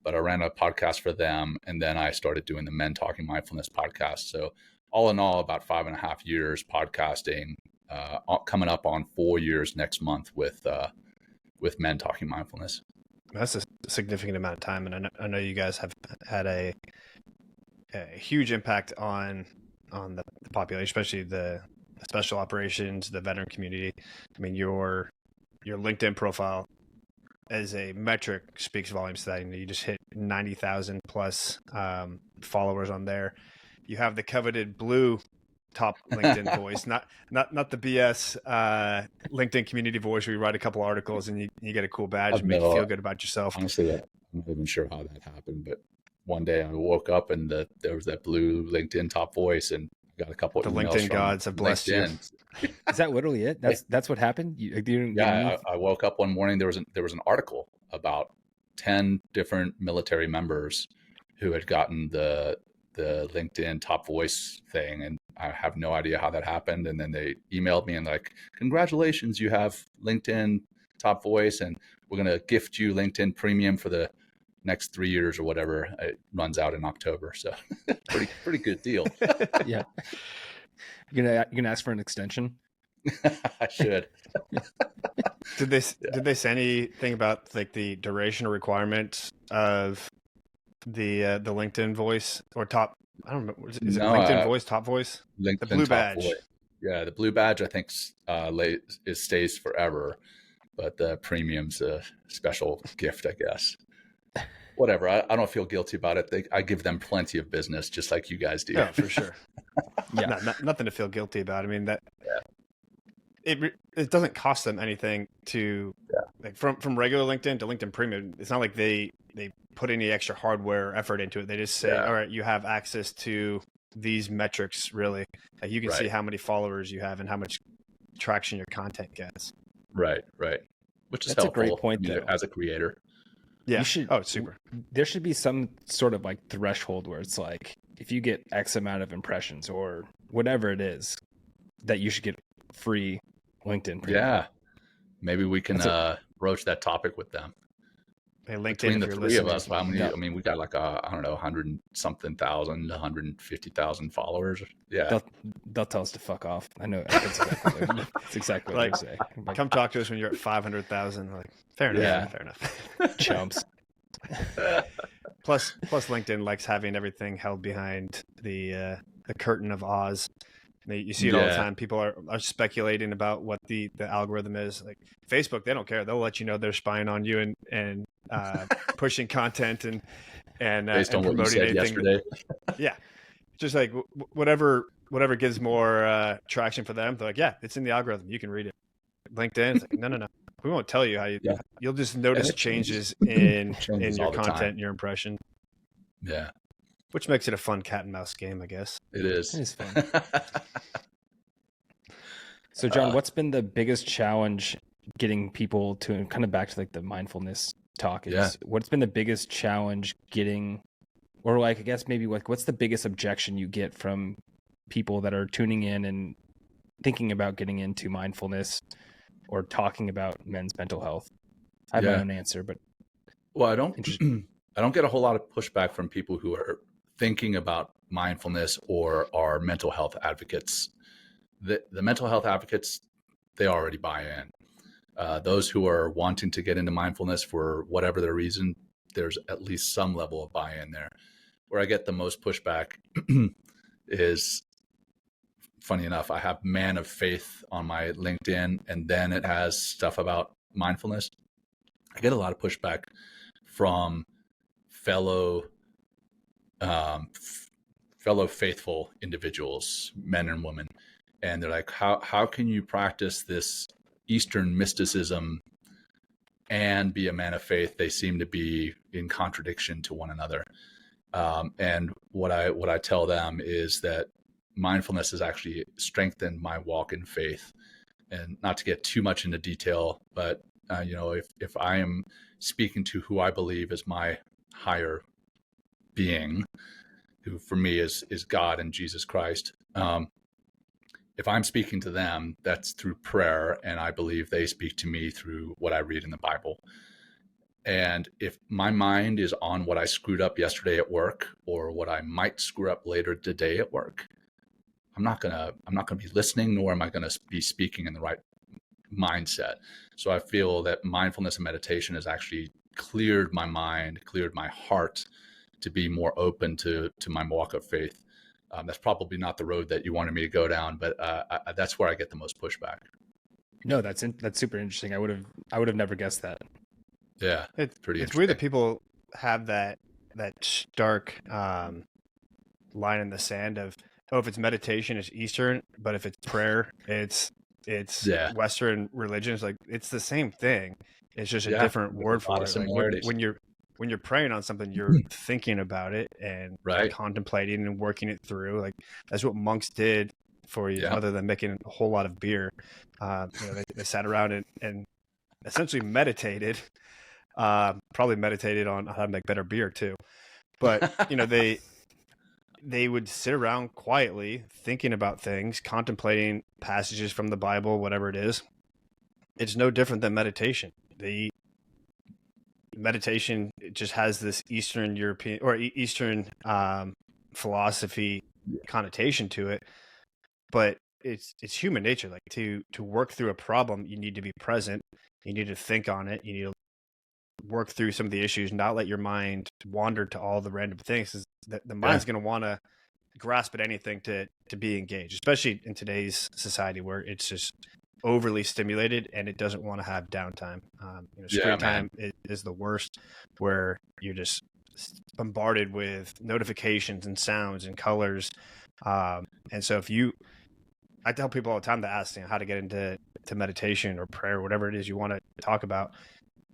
but I ran a podcast for them, and then I started doing the Men Talking Mindfulness podcast. So all in all, about 5.5 years podcasting, coming up on 4 years next month with Men Talking Mindfulness. That's a significant amount of time, and I know you guys have had a huge impact on the population, especially the special operations, the veteran community. I mean, your LinkedIn profile as a metric speaks volumes to that. You just hit 90,000 plus followers on there. You have the coveted blue top LinkedIn voice, not the BS LinkedIn community voice where you write a couple articles and you get a cool badge and make you feel good about yourself. Honestly, I'm not even sure how that happened, but one day I woke up and there was that blue LinkedIn top voice, and got a couple. The LinkedIn gods have blessed LinkedIn. You. Is that literally it? That's what happened. I woke up one morning. There was an article about 10 different military members who had gotten the LinkedIn top voice thing, and I have no idea how that happened. And then they emailed me and like, "Congratulations, you have LinkedIn top voice, and we're going to gift you LinkedIn Premium for the next 3 years or whatever." It runs out in October, so pretty good deal. Yeah, you're gonna ask for an extension. I should. Did they say anything about like the duration or requirements of the LinkedIn voice or top? I don't know. Is it LinkedIn voice, top voice? LinkedIn the blue badge. Voice. Yeah, the blue badge I think stays forever, but the premium's a special gift, I guess. Whatever. I don't feel guilty about it. I give them plenty of business, just like you guys do. Yeah, for sure. Yeah, nothing to feel guilty about. I mean that. Yeah. It doesn't cost them anything to like from regular LinkedIn to LinkedIn Premium. It's not like they put any extra hardware or effort into it. They just say, all right, you have access to these metrics. Really, like you can see how many followers you have and how much traction your content gets. Right. Which is That's helpful. a great point, though. As a creator. Yeah. You should, oh, super. There should be some sort of like threshold where it's like, if you get X amount of impressions or whatever it is, that you should get free LinkedIn premium. Yeah. Maybe we can broach that topic with them. Hey, LinkedIn, Between the if you're three listening, of us, how many? Yeah. I mean, we got like 100 and something thousand, 150,000 followers. Yeah. They'll tell us to fuck off. I know. That's exactly what Like, they say. Like, come talk to us when you're at 500,000. Like, fair enough. Yeah. Fair enough. chumps. Plus LinkedIn likes having everything held behind the curtain of Oz. You see it all the time. People are speculating about what the algorithm is. Like Facebook, they don't care. They'll let you know they're spying on you and pushing content and Based on what you said yesterday. Yeah, just like whatever gives more traction for them. They're like, yeah, it's in the algorithm. You can read it. LinkedIn, it's like, no. We won't tell you how you. Yeah. You'll just notice changes in your content and your impression. Yeah. Which makes it a fun cat and mouse game, I guess. It is. It is fun. So, John, what's been the biggest challenge getting people to kind of back to like the mindfulness talk? What's been the biggest challenge getting, or like, I guess maybe what's the biggest objection you get from people that are tuning in and thinking about getting into mindfulness or talking about men's mental health? I have my own answer, but I don't get a whole lot of pushback from people who are thinking about mindfulness or are mental health advocates. The mental health advocates, they already buy in. Those who are wanting to get into mindfulness for whatever their reason, there's at least some level of buy-in there. Where I get the most pushback is, funny enough, I have Man of Faith on my LinkedIn, and then it has stuff about mindfulness. I get a lot of pushback from fellow faithful individuals, men and women. And they're like, how can you practice this Eastern mysticism and be a man of faith? They seem to be in contradiction to one another. And what I tell them is that mindfulness has actually strengthened my walk in faith. And not to get too much into detail, but if I am speaking to who I believe is my higher being, who for me is God and Jesus Christ, if I'm speaking to them, that's through prayer, and I believe they speak to me through what I read in the Bible. And if my mind is on what I screwed up yesterday at work or what I might screw up later today at work, I'm not gonna be listening, nor am I gonna be speaking in the right mindset. So I feel that mindfulness and meditation has actually cleared my mind, cleared my heart to be more open to my walk of faith. That's probably not the road that you wanted me to go down, but that's where I get the most pushback. No, that's super interesting. I would have never guessed that. Yeah, it's weird that people have that stark line in the sand of, if it's meditation, it's Eastern, but if it's prayer, it's Western religion. It's like, it's the same thing. It's just a different word for it. Like when you're praying on something, you're thinking about it and contemplating and working it through. Like, that's what monks did for you, other than making a whole lot of beer. They sat around and essentially meditated. Probably meditated on how to make better beer too. But they would sit around quietly thinking about things, contemplating passages from the Bible, whatever it is. It's no different than meditation. Meditation, it just has this Eastern European or Eastern philosophy connotation to it, but it's human nature. Like, to work through a problem, you need to be present. You need to think on it. You need to work through some of the issues, not let your mind wander to all the random things. The mind's going to want to grasp at anything to be engaged, especially in today's society where it's just overly stimulated and it doesn't want to have downtime. Screen time is the worst, where you're just bombarded with notifications and sounds and colors. And so I tell people all the time to ask how to get into meditation or prayer, or whatever it is you want to talk about.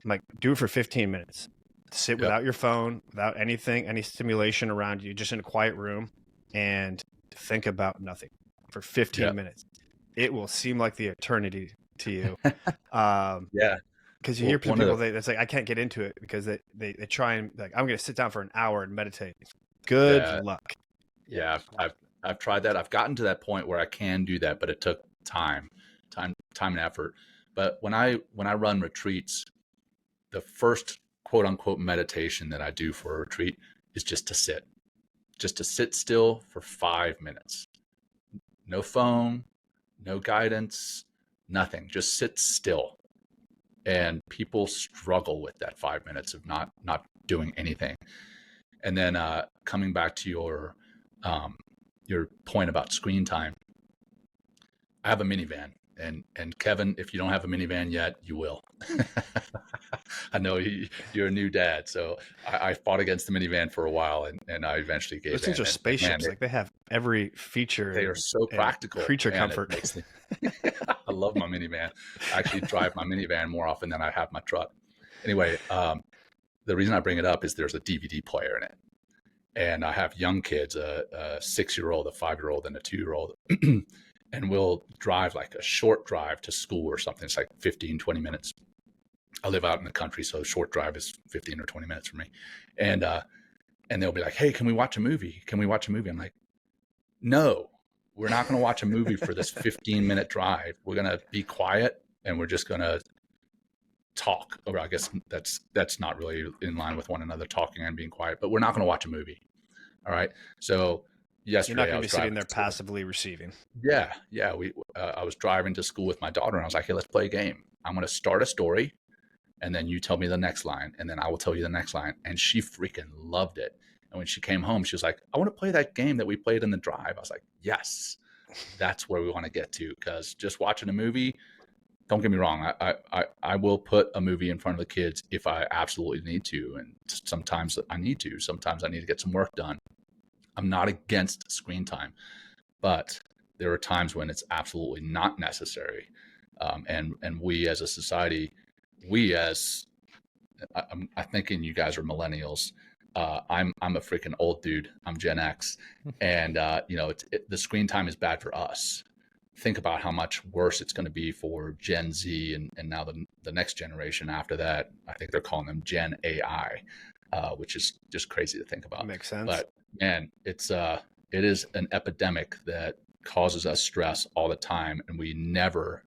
I'm like, do it for 15 minutes. Sit without your phone, without anything, any stimulation around you, just in a quiet room, and think about nothing for 15 minutes. it will seem like the eternity to you. Yeah. Because you hear from people that's like, I can't get into it because they try and like, I'm going to sit down for an hour and meditate. Good luck. Yeah. I've tried that. I've gotten to that point where I can do that, but it took time and effort. But when I run retreats, the first quote unquote meditation that I do for a retreat is just to sit still for 5 minutes. No phone, no guidance, nothing. Just sit still. And people struggle with that 5 minutes of not doing anything. And then coming back to your point about screen time, I have a minivan. And Kevin, if you don't have a minivan yet, you will. I know you're a new dad, so I fought against the minivan for a while, and I eventually gave in. Those things are spaceships. Like they have every feature. They are so practical. Creature comfort. I love my minivan. I actually drive my minivan more often than I have my truck. Anyway, the reason I bring it up is there's a DVD player in it. And I have young kids, a 6-year-old, a 5-year-old, and a 2-year-old. And we'll drive like a short drive to school or something. It's like 15, 20 minutes. I live out in the country, so a short drive is 15 or 20 minutes for me. And they'll be like, hey, can we watch a movie? Can we watch a movie? I'm like, no, we're not going to watch a movie for this 15-minute drive. We're going to be quiet and we're just going to talk. Or I guess that's not really in line with one another, talking and being quiet, but we're not going to watch a movie. All right. So yesterday, you're not going to be sitting there passively receiving. Yeah. I was driving to school with my daughter, and I was like, hey, let's play a game. I'm going to start a story, and then you tell me the next line, and then I will tell you the next line. And she freaking loved it. And when she came home, she was like, I want to play that game that we played in the drive. I was like, yes, that's where we want to get to, because just watching a movie, don't get me wrong, I will put a movie in front of the kids if I absolutely need to. And sometimes I need to. Sometimes I need to get some work done. I'm not against screen time, but there are times when it's absolutely not necessary. And we as a society, I'm thinking you guys are millennials. I'm a freaking old dude. I'm Gen X, and the screen time is bad for us. Think about how much worse it's going to be for Gen Z and now the next generation after that. I think they're calling them Gen AI, which is just crazy to think about. Makes sense. But man, it is an epidemic that causes us stress all the time, and we never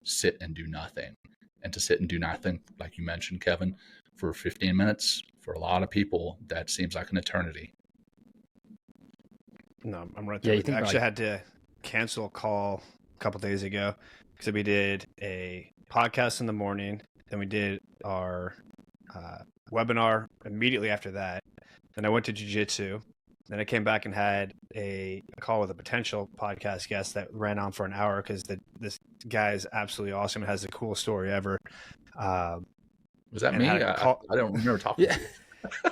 sit and do nothing. And to sit and do nothing, like you mentioned, Kevin, for 15 minutes, for a lot of people, that seems like an eternity. No, I'm right there. I actually had to cancel a call a couple days ago because we did a podcast in the morning, then we did our webinar immediately after that. Then I went to jiu-jitsu. Then I came back and had a call with a potential podcast guest that ran on for an hour because this guy is absolutely awesome and has the coolest story ever. Was that me? I don't remember talking to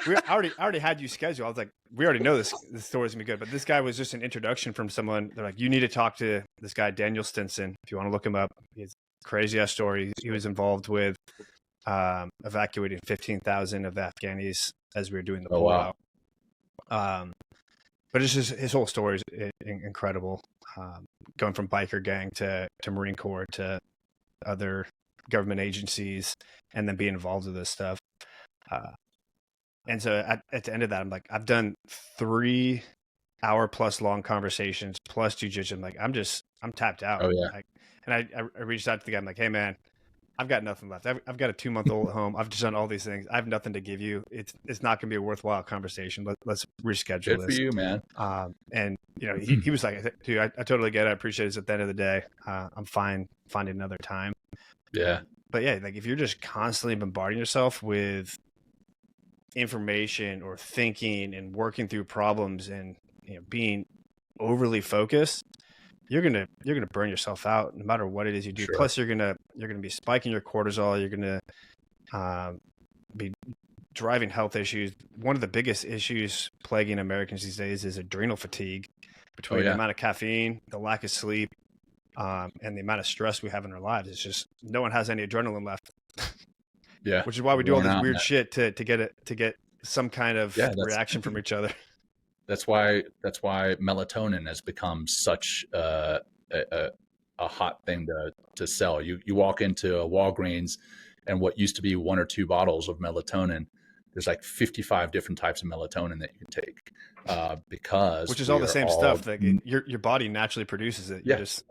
you. I already had you scheduled. I was like, we already know this story's gonna be good. But this guy was just an introduction from someone. They're like, you need to talk to this guy, Daniel Stinson. If you want to look him up, he's a crazy ass story. He was involved with evacuating 15,000 of the Afghanis as we were doing the pullout. Wow. But it's just his whole story is incredible. Going from biker gang to Marine Corps to other government agencies, and then being involved with this stuff. And so at the end of that, I'm like, I've done 3 hour plus long conversations plus jiu-jitsu. I'm like, I'm tapped out. Oh yeah. And I reached out to the guy. I'm like, hey man, I've got nothing left. I've got a 2-month-old at home. I've just done all these things. I have nothing to give you. It's not going to be a worthwhile conveation. Let's reschedule Good this. for you, man. And he was like, dude, I totally get it. I appreciate it. At the end of the day, I'm fine finding another time. Yeah. But yeah, like if you're just constantly bombarding yourself with information or thinking and working through problems and being overly focused, you're gonna burn yourself out no matter what it is you do. Sure. Plus, you're gonna be spiking your cortisol. You're gonna be driving health issues. One of the biggest issues plaguing Americans these days is adrenal fatigue, between the amount of caffeine, the lack of sleep, and the amount of stress we have in our lives. It's just no one has any adrenaline left. Yeah, which is why we do all this weird shit to get some kind of reaction from each other. That's why melatonin has become such a a hot thing to sell. You walk into a Walgreens, and what used to be 1 or 2 bottles of melatonin, there's like 55 different types of melatonin that you can take, because which is we all the are same all, stuff that your body naturally produces it. You're yeah, just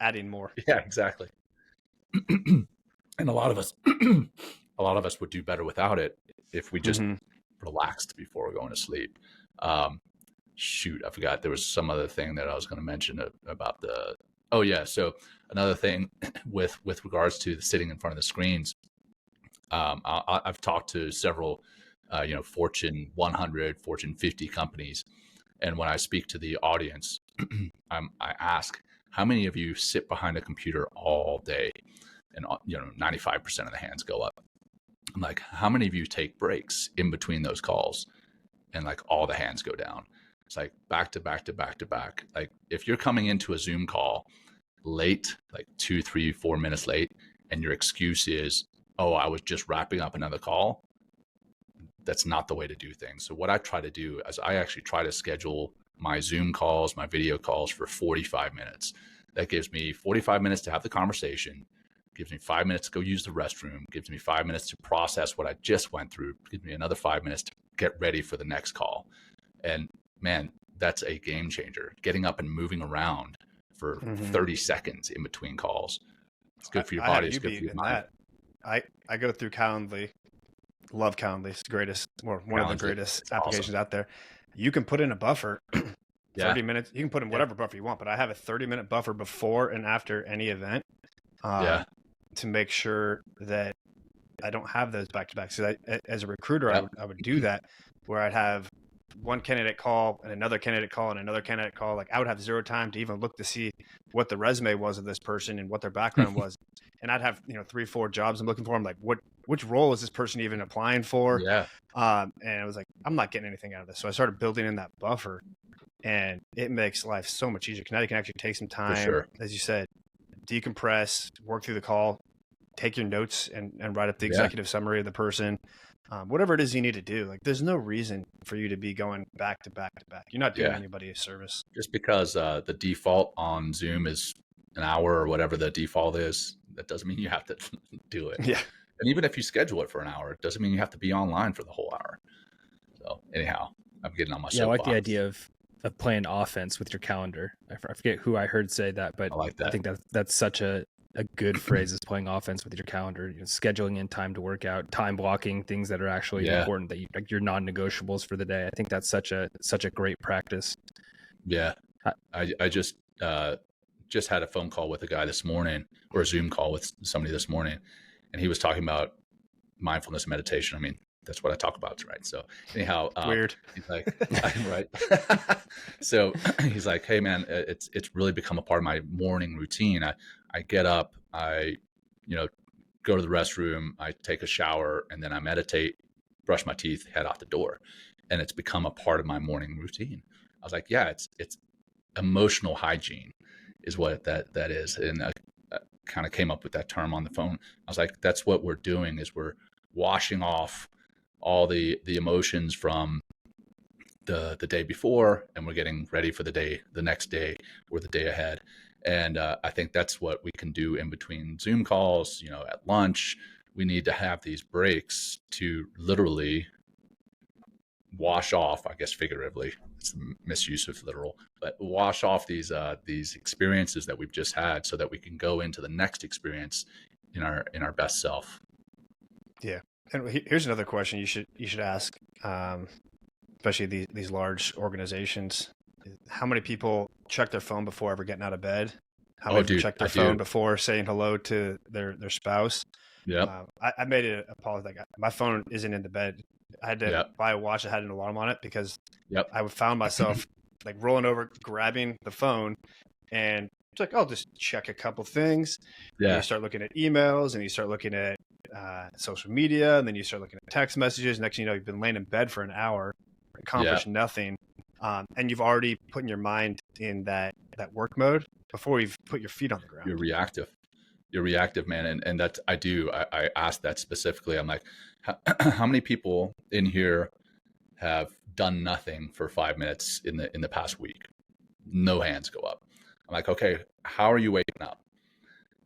adding more. yeah, exactly. And a lot of us, a lot of us would do better without it if we just relaxed before going to sleep. Shoot, I forgot there was some other thing that I was going to mention about the. Oh yeah, so another thing with regards to the sitting in front of the screens, I've talked to several, Fortune 100, Fortune 50 companies, and when I speak to the audience, I ask, how many of you sit behind a computer all day? And 95% of the hands go up. I'm like, how many of you take breaks in between those calls? And like all the hands go down. It's like back to back to back to back. Like if you're coming into a Zoom call late, like 2, 3, 4 minutes late, and your excuse is, oh, I was just wrapping up another call, that's not the way to do things. So what I try to do is I actually try to schedule my Zoom calls, my video calls for 45 minutes. That gives me 45 minutes to have the conversation, gives me 5 minutes to go use the restroom, gives me 5 minutes to process what I just went through, gives me another 5 minutes to get ready for the next call. And man, that's a game changer. Getting up and moving around for 30 seconds in between calls. It's good for your body. It's good for your mind. I go through Calendly. Love Calendly. It's the greatest, or one of the greatest applications out there. You can put in a buffer, 30 minutes. You can put in whatever buffer you want, but I have a 30-minute buffer before and after any event. To make sure that I don't have those back-to-backs. So as a recruiter, I would do that, where I'd have one candidate call and another candidate call and another candidate call. Like I would have zero time to even look to see what the resume was of this person and what their background was. And I'd have 3, 4 jobs I'm looking for. I'm like, which role is this person even applying for? Yeah. And I was like, I'm not getting anything out of this. So I started building in that buffer, and it makes life so much easier. Now you can actually take some time, as you said, decompress, work through the call, take your notes and write up the executive summary of the person, whatever it is you need to do. Like there's no reason for you to be going back to back to back. You're not doing anybody a service. Just because the default on Zoom is an hour or whatever the default is, that doesn't mean you have to do it. Yeah. And even if you schedule it for an hour, it doesn't mean you have to be online for the whole hour. So anyhow, I'm getting on my soapbox. Yeah, I like the idea of playing offense with your calendar. I forget who I heard say that, but I like that. I think that's such a good phrase, is playing offense with your calendar. Scheduling in time to work out, time blocking things that are actually important, that your non-negotiables for the day. I think that's such a great practice. Yeah, I just had a phone call with a guy this morning, or a Zoom call with somebody this morning, and he was talking about mindfulness meditation. I mean, that's what I talk about, right? So anyhow, weird. He's like, right. So he's like, hey man, it's really become a part of my morning routine. I get up, I, go to the restroom, I take a shower, and then I meditate, brush my teeth, head out the door. And it's become a part of my morning routine. I was like, yeah, it's emotional hygiene is what that is. And I kind of came up with that term on the phone. I was like, that's what we're doing, is we're washing off all the emotions from the day before, and we're getting ready for the next day or the day ahead. And I think that's what we can do in between Zoom calls, at lunch. We need to have these breaks to literally wash off, I guess figuratively, it's the misuse of literal, but wash off these experiences that we've just had, so that we can go into the next experience in our best self. Yeah. And here's another question you should ask, especially these large organizations. How many people check their phone before ever getting out of bed? How many check their phone before saying hello to their spouse? Yeah. I made it a policy, like my phone isn't in the bed. I had to buy a watch that had an alarm on it, because I found myself like rolling over, grabbing the phone, and it's like, I'll just check a couple things. Yeah. And you start looking at emails, and you start looking at social media, and then you start looking at text messages. Next thing you know, you've been laying in bed for an hour, accomplished nothing. And you've already put your mind in that work mode before you've put your feet on the ground. You're reactive, man. And that's, I asked that specifically. I'm like, how many people in here have done nothing for 5 minutes in the past week? No hands go up. I'm like, okay, how are you waking up?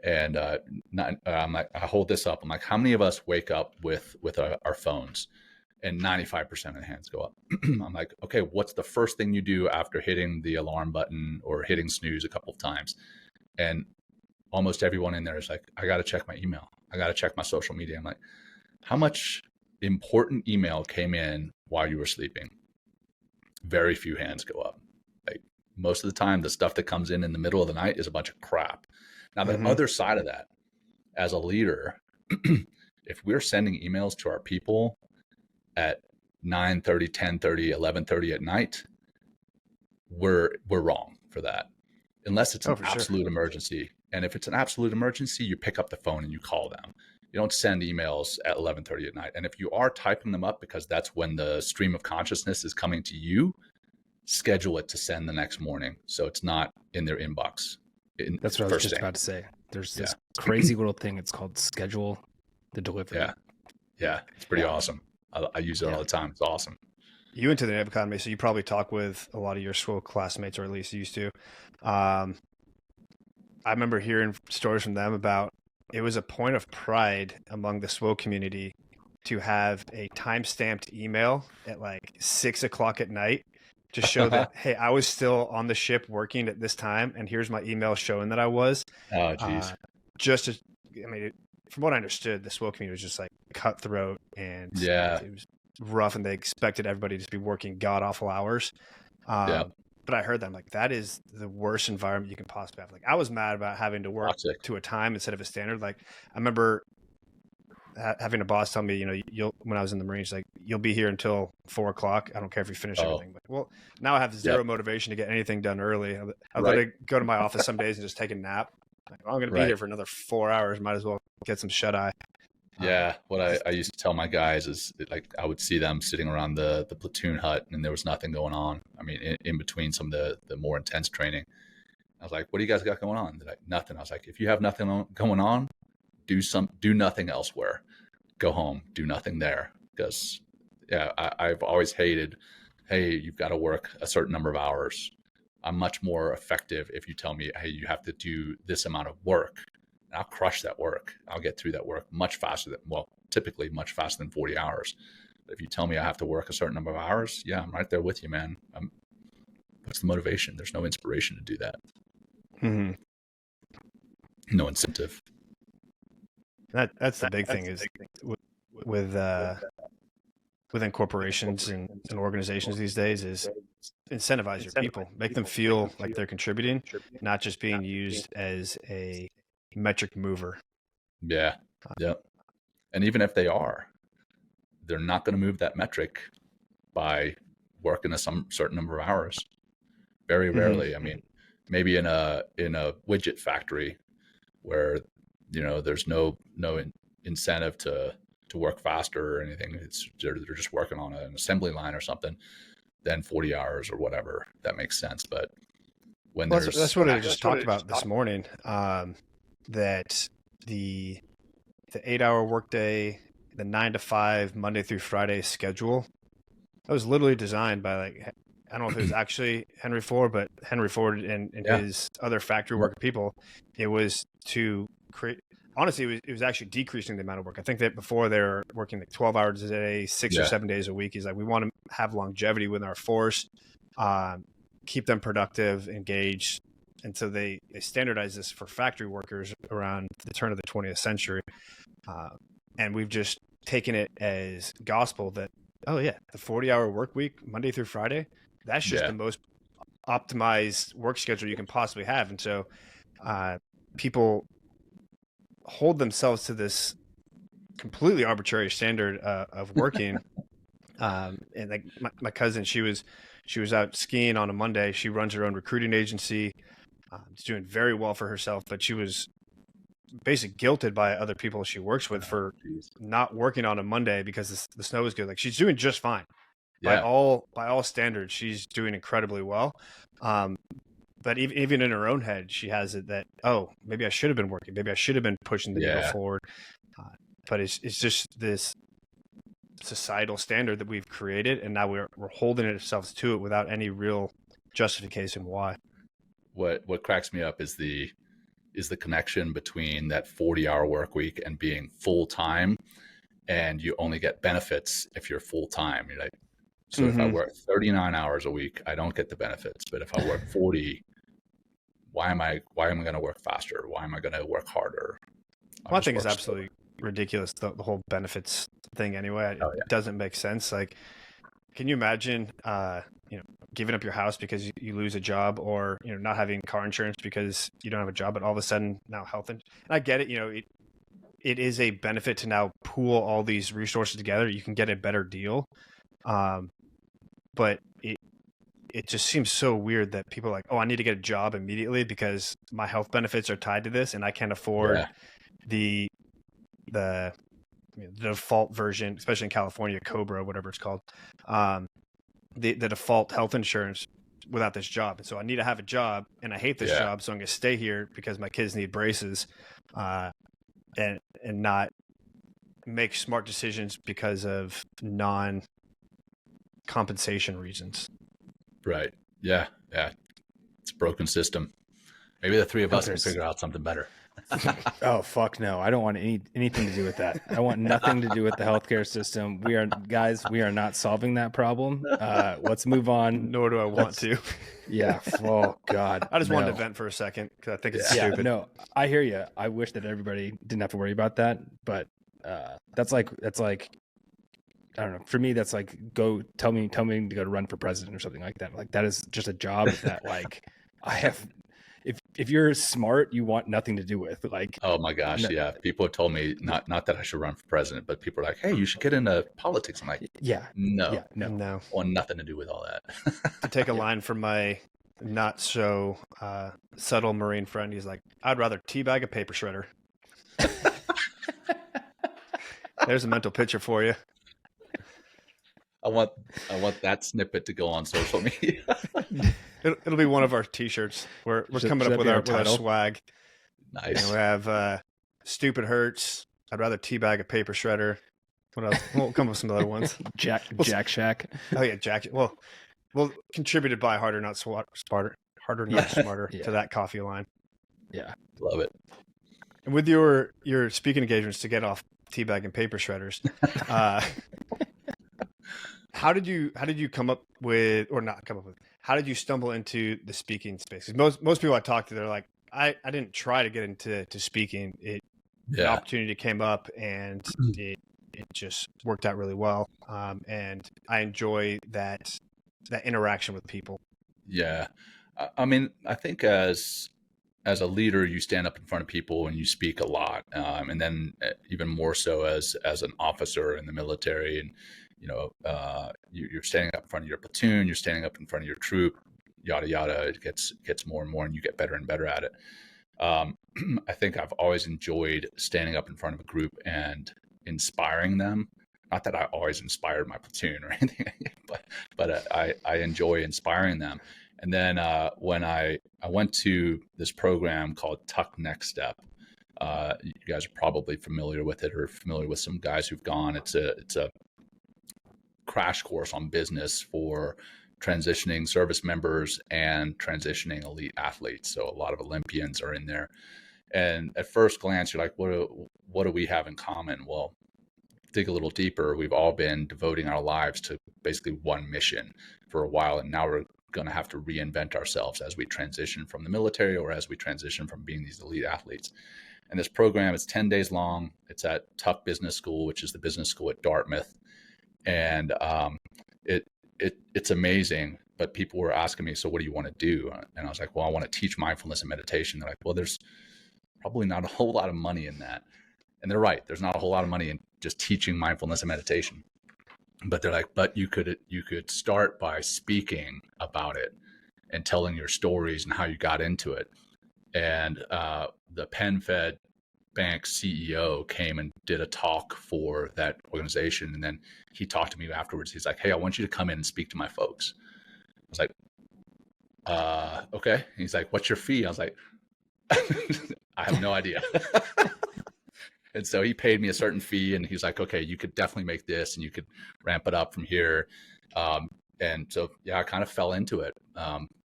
And I'm like, I hold this up. I'm like, how many of us wake up with our phones? And 95% of the hands go up. I'm like, okay, what's the first thing you do after hitting the alarm button or hitting snooze a couple of times? And almost everyone in there is like, I got to check my email. I got to check my social media. I'm like, how much important email came in while you were sleeping? Very few hands go up. Like most of the time, the stuff that comes in the middle of the night is a bunch of crap. Now, the other side of that, as a leader, if we're sending emails to our people at 9:30, 10:30, 11:30 at night, we're wrong for that, unless it's an absolute emergency. And if it's an absolute emergency, you pick up the phone and you call them. You don't send emails at 11:30 at night. And if you are typing them up because that's when the stream of consciousness is coming to you, schedule it to send the next morning so it's not in their inbox. That's what I was just about to say. There's this crazy little thing. It's called schedule the delivery. Yeah. It's pretty awesome. I use it all the time. It's awesome. You went to the Naval Academy, so you probably talk with a lot of your SWO classmates, or at least used to. I remember hearing stories from them about it was a point of pride among the SWO community to have a time-stamped email at like 6 o'clock at night to show that, hey, I was still on the ship working at this time, and here's my email showing that I was. Oh, geez. From what I understood, the SWO community was just like cutthroat, and it was rough, and they expected everybody to be working god-awful hours. But I heard them like, that is the worst environment you can possibly have. Like, I was mad about having to work to a time instead of a standard. Like, I remember having a boss tell me, when I was in the Marines, like, you'll be here until 4 o'clock. I don't care if you finish everything. But, well, now I have zero motivation to get anything done early. I'd literally go to my office some days and just take a nap. Like, well, I'm going to be here for another 4 hours. Might as well get some shut eye. Yeah. What I used to tell my guys is like, I would see them sitting around the platoon hut and there was nothing going on. I mean, in between some of the more intense training, I was like, what do you guys got going on? They're like, nothing. I was like, if you have nothing going on, do nothing elsewhere. Go home, do nothing there. Because I've always hated, hey, you've got to work a certain number of hours. I'm much more effective if you tell me, hey, you have to do this amount of work. And I'll crush that work. I'll get through that work much faster typically much faster than 40 hours. But if you tell me I have to work a certain number of hours, I'm right there with you, man. What's the motivation? There's no inspiration to do that. Mm-hmm. No incentive. That's the big thing is within corporations and organizations these days is incentivize your people, make them feel like they're contributing, not just being used as a metric mover. Yeah. And even if they are, they're not going to move that metric by working a certain number of hours. Very rarely. Mm-hmm. I mean, maybe in a widget factory where there's no incentive to work faster or anything. They're just working on an assembly line or something. Then 40 hours or whatever, that makes sense. But when that's what I just talked about this morning. That the 8-hour workday, the 9 to 5 Monday through Friday schedule, that was literally designed by I don't know if it was actually Henry Ford, but Henry Ford and his other factory worker people. It was to create. Honestly, it was actually decreasing the amount of work. I think that before they were working like 12 hours a day, 6 or 7 days a week. He's like, we want to have longevity within our force, keep them productive, engaged. And so they standardized this for factory workers around the turn of the 20th century. And we've just taken it as gospel that, the 40-hour work week, Monday through Friday, that's just the most optimized work schedule you can possibly have. And so people hold themselves to this completely arbitrary standard of working. And like my cousin, she was out skiing on a Monday. She runs her own recruiting agency. She's doing very well for herself, but she was basically guilted by other people she works with for not working on a Monday because the snow was good. Like, she's doing just fine. By all standards, she's doing incredibly well. But even in her own head, she has it that, maybe I should have been working. Maybe I should have been pushing the needle forward. But it's just this societal standard that we've created, and now we're holding ourselves to it without any real justification why. What cracks me up is is the connection between that 40-hour work week and being full time, and you only get benefits if you're full time. You're like, so if I work 39 hours a week, I don't get the benefits. But if I work 40, why am I going to work faster? Why am I going to work harder? Well, I think it's absolutely ridiculous, the whole benefits thing anyway. It doesn't make sense. Like, can you imagine, giving up your house because you lose a job, or, not having car insurance because you don't have a job, but all of a sudden now health insurance? And I get it. It is a benefit to now pool all these resources together. You can get a better deal. But it just seems so weird that people are like, oh, I need to get a job immediately because my health benefits are tied to this, and I can't afford the default version, especially in California, Cobra, whatever it's called, the default health insurance without this job. And so I need to have a job, and I hate this job, so I'm going to stay here because my kids need braces, and not make smart decisions because of non-compensation reasons. Right. Yeah. Yeah. It's a broken system. Maybe the three of us can figure out something better. Oh, fuck no. I don't want anything to do with that. I want nothing to do with the healthcare system. We are not solving that problem. Let's move on. Nor do I want to. Yeah. Oh, God. I just wanted to vent for a second because I think it's stupid. No, I hear you. I wish that everybody didn't have to worry about that. But that's like, I don't know. For me, that's like, tell me to go to run for president or something like that. Like, that is just a job that, like, I have. If you're smart, you want nothing to do with. Like, oh my gosh, yeah. People have told me not that I should run for president, but people are like, hey, you should get into politics. I'm like, no. I want nothing to do with all that. To take a line from my not so subtle Marine friend, he's like, I'd rather teabag a paper shredder. There's a mental picture for you. I want that snippet to go on social media. It'll be one of our T-shirts. We're coming up with our swag. Nice. We have stupid hurts. I'd rather teabag a paper shredder. What else? We'll come up with some other ones. Jack Shack. Oh yeah, Jack. Well, contributed by Harder Not Smarter to that coffee line. Yeah, love it. And with your speaking engagements, to get off teabag and paper shredders, how did you come up with, or not come up with? How did you stumble into the speaking space? Most people I talk to, they're like, I didn't try to get into speaking. The opportunity came up, and it just worked out really well. And I enjoy that interaction with people. Yeah, I mean, I think as a leader, you stand up in front of people and you speak a lot, and then even more so as an officer in the military, and you're standing up in front of your platoon, you're standing up in front of your troop, yada yada. It gets more and more, and you get better and better at it. I think I've always enjoyed standing up in front of a group and inspiring them. Not that I always inspired my platoon or anything, but I enjoy inspiring them. And then when I went to this program called Tuck Next Step, you guys are probably familiar with it, or familiar with some guys who've gone. It's a crash course on business for transitioning service members and transitioning elite athletes. So a lot of Olympians are in there. And at first glance, you're like, what do we have in common? Well, dig a little deeper. We've all been devoting our lives to basically one mission for a while. And now we're going to have to reinvent ourselves as we transition from the military, or as we transition from being these elite athletes. And this program is 10 days long. It's at Tuck Business School, which is the business school at Dartmouth. And it's amazing. But people were asking me, so what do you want to do? And I was like, well, I want to teach mindfulness and meditation. They're like, well, there's probably not a whole lot of money in that. And they're right. There's not a whole lot of money in just teaching mindfulness and meditation. But they're like, but you could start by speaking about it and telling your stories and how you got into it. And the Penn Fed Bank CEO came and did a talk for that organization. And then he talked to me afterwards. He's like, hey, I want you to come in and speak to my folks. I was like, okay. He's like, what's your fee? I was like, I have no idea. And so he paid me a certain fee, and he's like, okay, you could definitely make this, and you could ramp it up from here. And so, yeah, I kind of fell into it.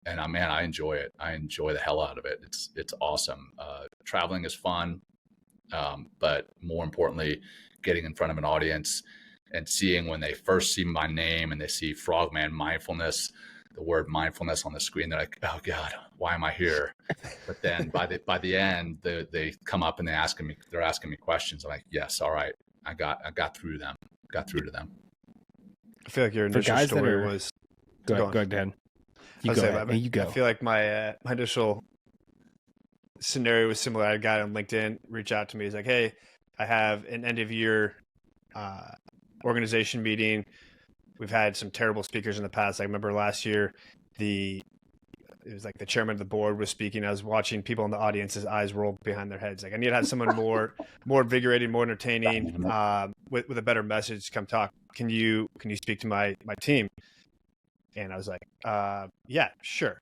and man, I enjoy it. I enjoy the hell out of it. It's awesome. Traveling is fun, but more importantly, getting in front of an audience and seeing when they first see my name and they see Frogman Mindfulness, the word mindfulness on the screen, they're like, oh God, why am I here? But then by the end, they come up and they're asking me questions. I'm like, yes, all right, I got through to them. I feel like your initial story was. Go ahead. You go. I feel like my initial scenario was similar. I had a guy on LinkedIn reach out to me. He's like, hey, I have an end of year organization meeting. We've had some terrible speakers in the past. I remember last year, it was like the chairman of the board was speaking. I was watching people in the audience's eyes roll behind their heads. Like, I need to have someone more invigorating, more entertaining, with a better message. Come talk. Can you speak to my team? And I was like, yeah, sure.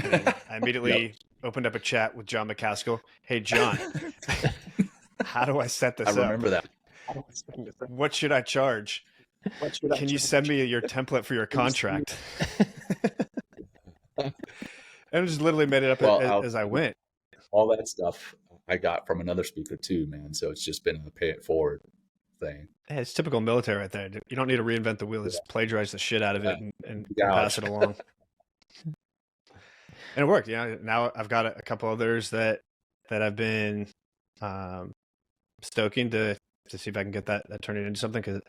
And I immediately opened up a chat with Jon Macaskill. Hey, John, how do I set this up? I remember that. What should I charge? Can you send me your template for your contract? And I just literally made it up as I went. All that stuff I got from another speaker too, man. So it's just been a pay it forward thing. Hey, it's typical military right there. You don't need to reinvent the wheel. Just plagiarize the shit out of it and pass it along. And it worked. Now I've got a couple others that I've been stoking to see if I can get that turning into something, because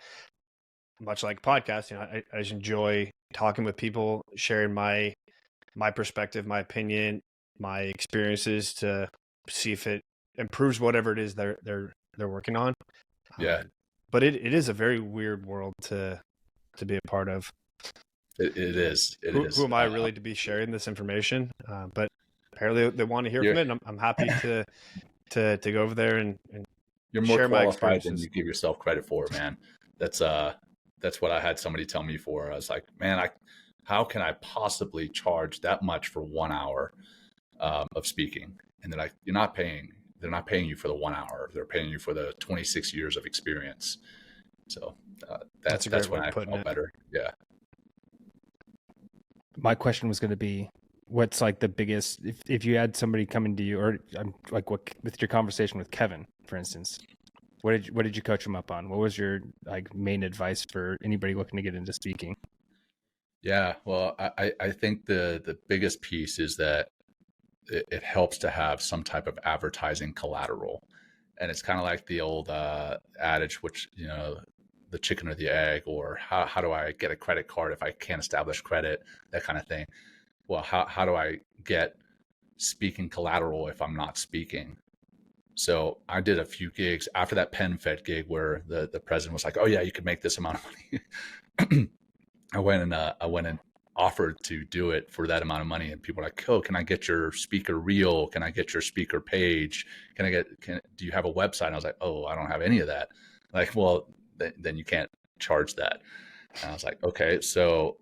much like podcasts, I just enjoy talking with people, sharing my perspective, my opinion, my experiences to see if it improves whatever it is they're working on. Yeah. But it is a very weird world to be a part of. It is. Who am I really to be sharing this information? But apparently they want to hear from it, and I'm happy to go over there and you're more share qualified than you give yourself credit for, man. That's what I had somebody tell me for. I was like, man, how can I possibly charge that much for 1 hour of speaking? And they're like, they're not paying you for the 1 hour. They're paying you for the 26 years of experience. So that's when I felt better. Yeah. My question was going to be, what's like the biggest, if you had somebody coming to you, or like what with your conversation with Kevin, for instance, what did you coach him up on? What was your main advice for anybody looking to get into speaking? Yeah, well, I think the biggest piece is that it helps to have some type of advertising collateral. And it's kind of like the old adage, which, the chicken or the egg, or how do I get a credit card if I can't establish credit, that kind of thing. Well, how do I get speaking collateral if I'm not speaking? So I did a few gigs after that PenFed gig where the president was like, oh yeah, you could make this amount of money. I went and offered to do it for that amount of money, and people were like, oh, can I get your speaker reel? Can I get your speaker page? Do you have a website? And I was like, oh, I don't have any of that. Like, well, then you can't charge that. And I was like, okay. So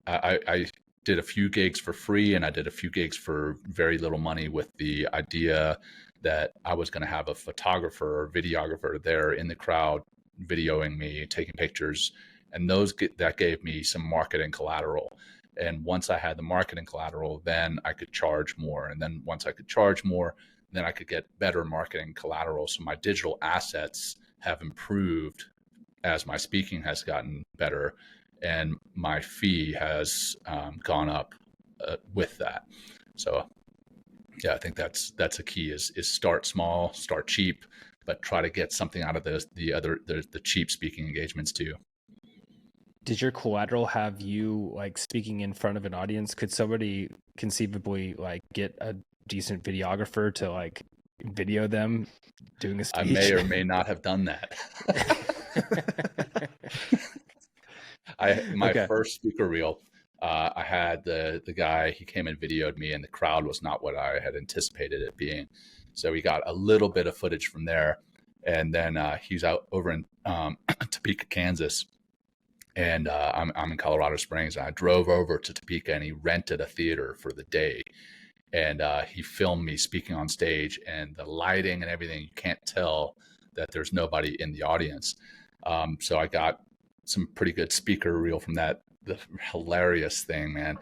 I did a few gigs for free, and I did a few gigs for very little money, with the idea that I was going to have a photographer or videographer there in the crowd videoing me, taking pictures. And that gave me some marketing collateral. And once I had the marketing collateral, then I could charge more. And then once I could charge more, then I could get better marketing collateral. So my digital assets have improved as my speaking has gotten better, and my fee has gone up with that. So yeah, I think that's a key is start small, start cheap, but try to get something out of the cheap speaking engagements too. Did your collateral have you speaking in front of an audience? Could somebody conceivably get a decent videographer to video them doing a speech? I may or may not have done that. My first speaker reel, I had the guy, he came and videoed me, and the crowd was not what I had anticipated it being. So we got a little bit of footage from there. And then he's out over in Topeka, Kansas. And I'm in Colorado Springs, and I drove over to Topeka, and he rented a theater for the day. And he filmed me speaking on stage, and the lighting and everything, you can't tell that there's nobody in the audience. So I got some pretty good speaker reel from that. The hilarious thing, man,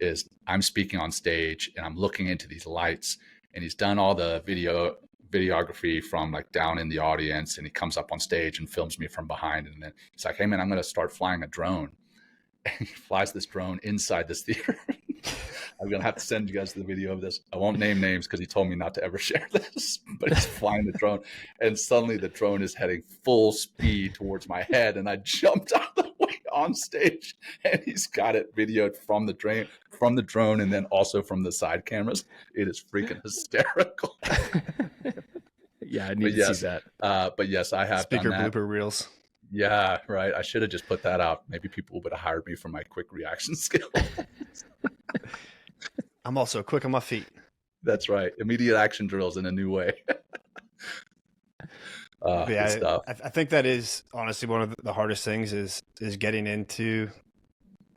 is I'm speaking on stage and I'm looking into these lights, and he's done all the videography from like down in the audience, and he comes up on stage and films me from behind, and then he's like, hey man, I'm going to start flying a drone. And he flies this drone inside this theater. I'm going to have to send you guys the video of this. I won't name names because he told me not to ever share this, but he's flying the drone, and suddenly the drone is heading full speed towards my head, and I jumped out of the way on stage, and he's got it videoed from the drone and then also from the side cameras. It is freaking hysterical. Yeah, I need to see that. But yes, I have speaker done that. blooper reels. Yeah, right. I should have just put that out. Maybe people would have hired me for my quick reaction skill. I'm also quick on my feet. That's right. Immediate action drills in a new way. Yeah, stuff. I think that is honestly one of the hardest things is getting into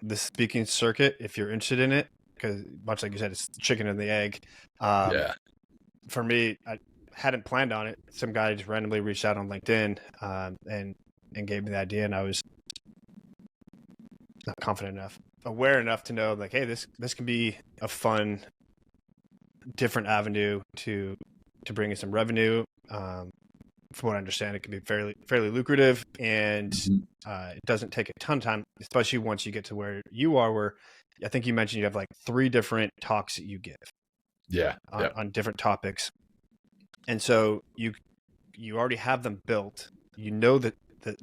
the speaking circuit if you're interested in it, because much like you said, it's the chicken and the egg. Yeah. For me, I hadn't planned on it. Some guy just randomly reached out on LinkedIn and gave me the idea, and I was not confident enough, aware enough to know like, hey, this can be a fun, different avenue to bring in some revenue. From what I understand, it can be fairly lucrative, and it doesn't take a ton of time, especially once you get to where you are, where I think you mentioned you have like 3 different talks that you give. Yeah. On different topics. And so you already have them built, you know, the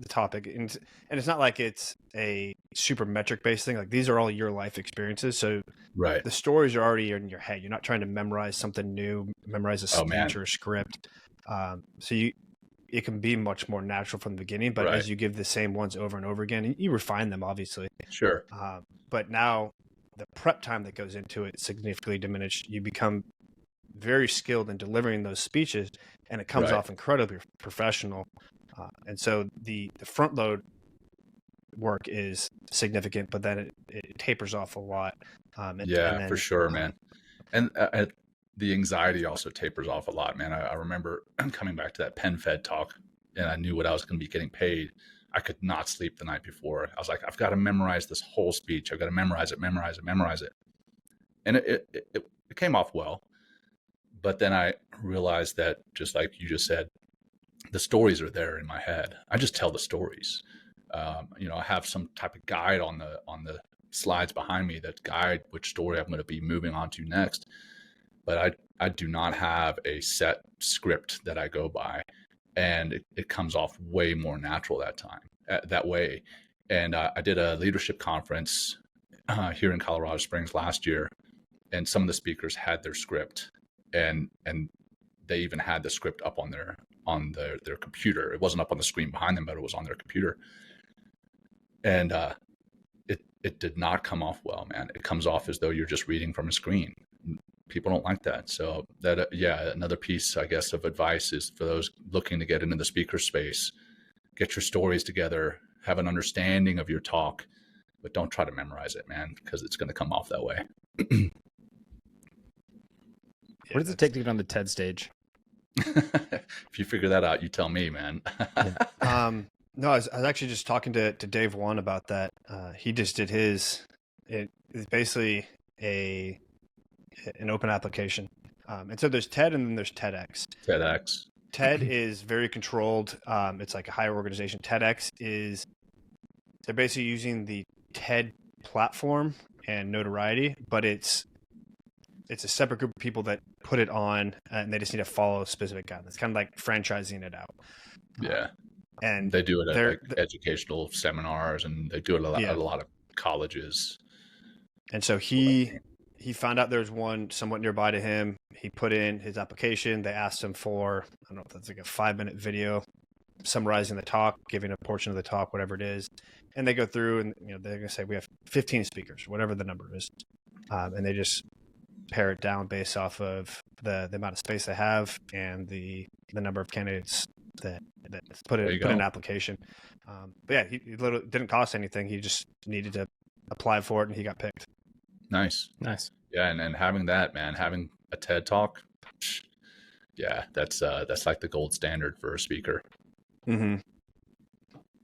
topic, and it's not like it's a super metric based thing. Like these are all your life experiences. So right. The stories are already in your head. You're not trying to memorize something new, memorize a speech or a script. So it can be much more natural from the beginning, but as you give the same ones over and over again, and you refine them, obviously. Sure. But now the prep time that goes into it significantly diminished. You become very skilled in delivering those speeches, and it comes off incredibly professional. And so the front load work is significant, but then it tapers off a lot. And then, for sure, man. And the anxiety also tapers off a lot, man. I remember coming back to that PenFed talk, and I knew what I was going to be getting paid. I could not sleep the night before. I was like, I've got to memorize this whole speech. I've got to memorize it. And it came off well. But then I realized that, just like you just said, the stories are there in my head. I just tell the stories. I have some type of guide on the slides behind me that guide which story I'm going to be moving on to next. But I do not have a set script that I go by, and it comes off way more natural that way. And I did a leadership conference here in Colorado Springs last year, and some of the speakers had their script, and they even had the script up on their computer. It wasn't up on the screen behind them, but it was on their computer. And it did not come off well, man. It comes off as though you're just reading from a screen. People don't like that. So that, another piece, I guess, of advice is for those looking to get into the speaker space, get your stories together, have an understanding of your talk, but don't try to memorize it, man, because it's going to come off that way. What does it take to get on the TED stage? If you figure that out, you tell me, man. No, I was actually just talking to Dave Wan about that. He just did his. It is basically an open application, and so there's TED and then there's TEDx. TED is very controlled. It's like a higher organization. TEDx is they're basically using the TED platform and notoriety, but it's a separate group of people that put it on, and they just need to follow specific guidelines. It's kind of like franchising it out. Yeah. And they do it at like educational seminars, and they do it at a lot of colleges. And so he found out there's one somewhat nearby to him. He put in his application. They asked him for, I don't know if that's like a 5-minute video summarizing the talk, giving a portion of the talk, whatever it is. And they go through and they're going to say, we have 15 speakers, whatever the number is. And they just pare it down based off of the amount of space they have and the number of candidates that put in an application. But yeah, he literally didn't cost anything. He just needed to apply for it, and he got picked. Nice. Yeah, and having that, man, having a TED talk, yeah, that's like the gold standard for a speaker. Mm-hmm.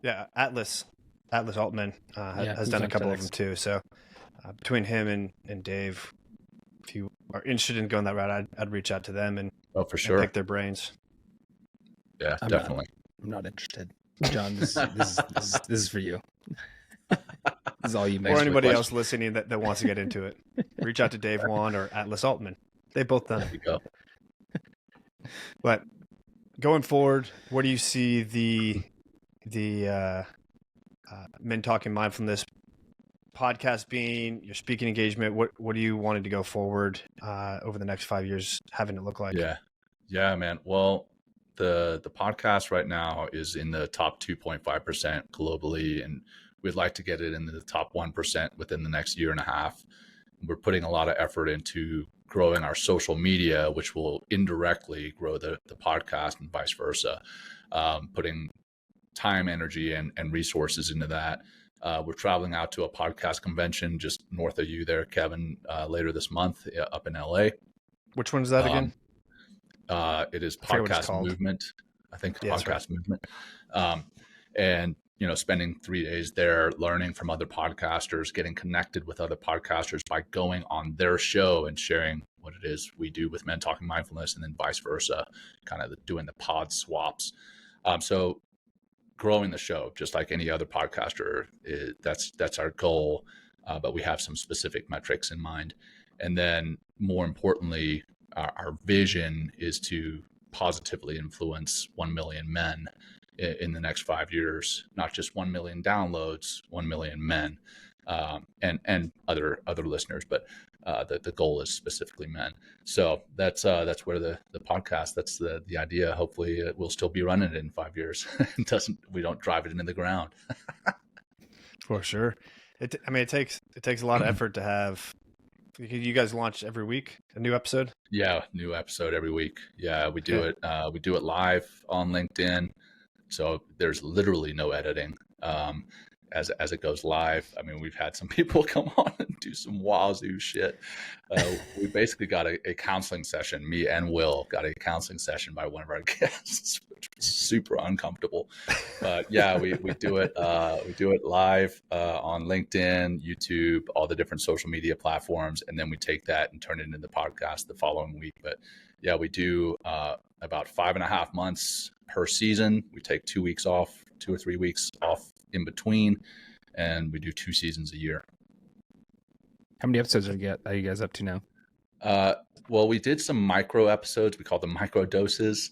Yeah, Atlas Altman has done a couple of them too. So between him and Dave, if you are interested in going that route, I'd reach out to them and for sure, and pick their brains. Yeah, definitely. I'm not interested, John. This is for you. This is all you make. Or anybody else listening that wants to get into it. Reach out to Dave Wan or Atlas Altman. They've both done it. There you go. But going forward, where do you see the Men Talking Mindfulness podcast being, your speaking engagement? What do you wanted to go forward over the next 5 years, having it look like? Yeah, man. Well, the podcast right now is in the top 2.5% globally, and we'd like to get it into the top 1% within the next year and a half. We're putting a lot of effort into growing our social media, which will indirectly grow the podcast and vice versa. Putting time, energy, and resources into that. We're traveling out to a podcast convention just north of you there, Kevin, later this month up in LA. Which one is that again? It is Podcast Movement. I think Podcast Movement. And, spending 3 days there, learning from other podcasters, getting connected with other podcasters by going on their show and sharing what it is we do with Men Talking Mindfulness, and then vice versa, kind of doing the pod swaps. So growing the show, just like any other podcaster, that's our goal. But we have some specific metrics in mind. And then more importantly, our vision is to positively influence 1 million men in the next 5 years, not just 1 million downloads, 1 million men, and other listeners, but the goal is specifically men. So that's where the podcast, that's the idea. Hopefully we'll still be running it in 5 years. We don't drive it into the ground. For sure. It takes a lot of effort to have. You guys launch every week a new episode? Yeah, new episode every week. Yeah, we do it. We do it live on LinkedIn. So there's literally no editing as it goes live. I mean, we've had some people come on and do some wazoo shit. We basically got a counseling session. Me and Will got a counseling session by one of our guests, which was super uncomfortable. But yeah, we do it. We do it live on LinkedIn, YouTube, all the different social media platforms, and then we take that and turn it into the podcast the following week. But yeah, we do about 5.5 months per season. We take 2 weeks off, 2 or 3 weeks off in between, and we do 2 seasons a year. How many episodes are you guys up to now? Well, we did some micro episodes. We call them micro doses.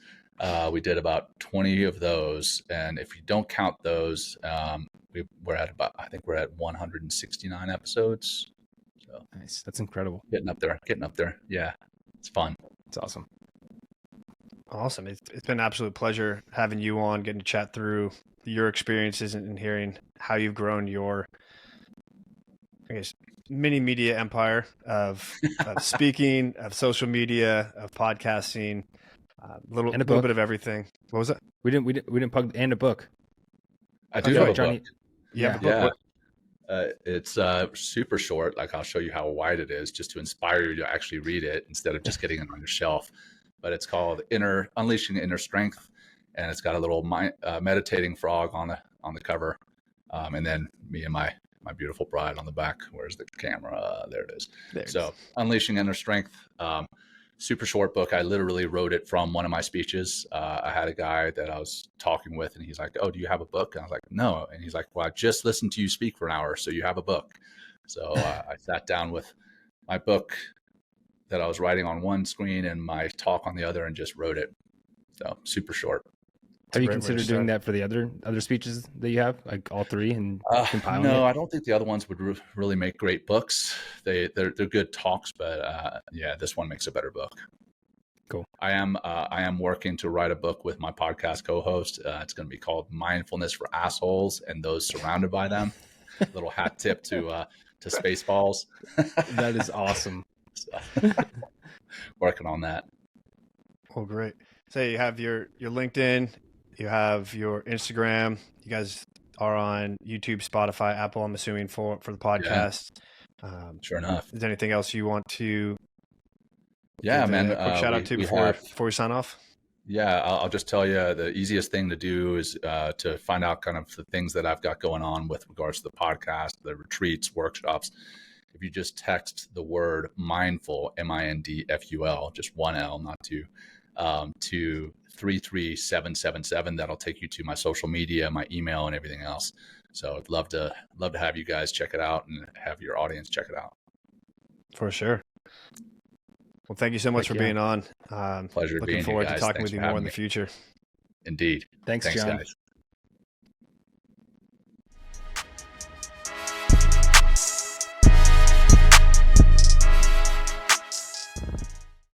We did about 20 of those, and if you don't count those, we're at 169 episodes. So nice. That's incredible. Getting up there. Yeah, it's fun. It's awesome. Awesome. It's been an absolute pleasure having you on, getting to chat through your experiences and hearing how you've grown your, I guess, mini media empire of speaking, of social media, of podcasting, a little bit of everything. What was it? We didn't plug, and a book. I do have a Johnny. book. Yeah. It's super short. Like, I'll show you how wide it is, just to inspire you to actually read it instead of just getting it on your shelf. But it's called Unleashing Inner Strength, and it's got a little meditating frog on the cover, and then me and my beautiful bride on the back. Where's the camera? There it is. Unleashing Inner Strength. Super short book. I literally wrote it from one of my speeches. I had a guy that I was talking with, and he's like, "Oh, do you have a book?" And I was like, "No." And he's like, "Well, I just listened to you speak for an hour, so you have a book." So I sat down with my book that I was writing on one screen and my talk on the other, and just wrote it. So super short. Have you considered doing that for the other speeches that you have, like all three, and compiling it? No, I don't think the other ones would really make great books. They're good talks, but yeah, this one makes a better book. Cool. I am working to write a book with my podcast co-host. It's going to be called Mindfulness for Assholes and Those Surrounded by Them. Little hat tip to Spaceballs. That is awesome. So, working on that. Well, great. So you have your LinkedIn, you have your Instagram. You guys are on YouTube, Spotify, Apple, I'm assuming, for the podcast. Yeah. Sure enough. Is there anything else you want to give a quick shout out to before we sign off? Yeah, I'll just tell you, the easiest thing to do is to find out kind of the things that I've got going on with regards to the podcast, the retreats, workshops, if you just text the word mindful, MINDFUL, just one L, not two, to 33777, that'll take you to my social media, my email, and everything else. So I'd love to have you guys check it out and have your audience check it out. For sure. Well, thank you so much for being on. Pleasure looking being forward here, to guys. talking Thanks with you for more having in the me. future. Indeed. Thanks, John. Guys.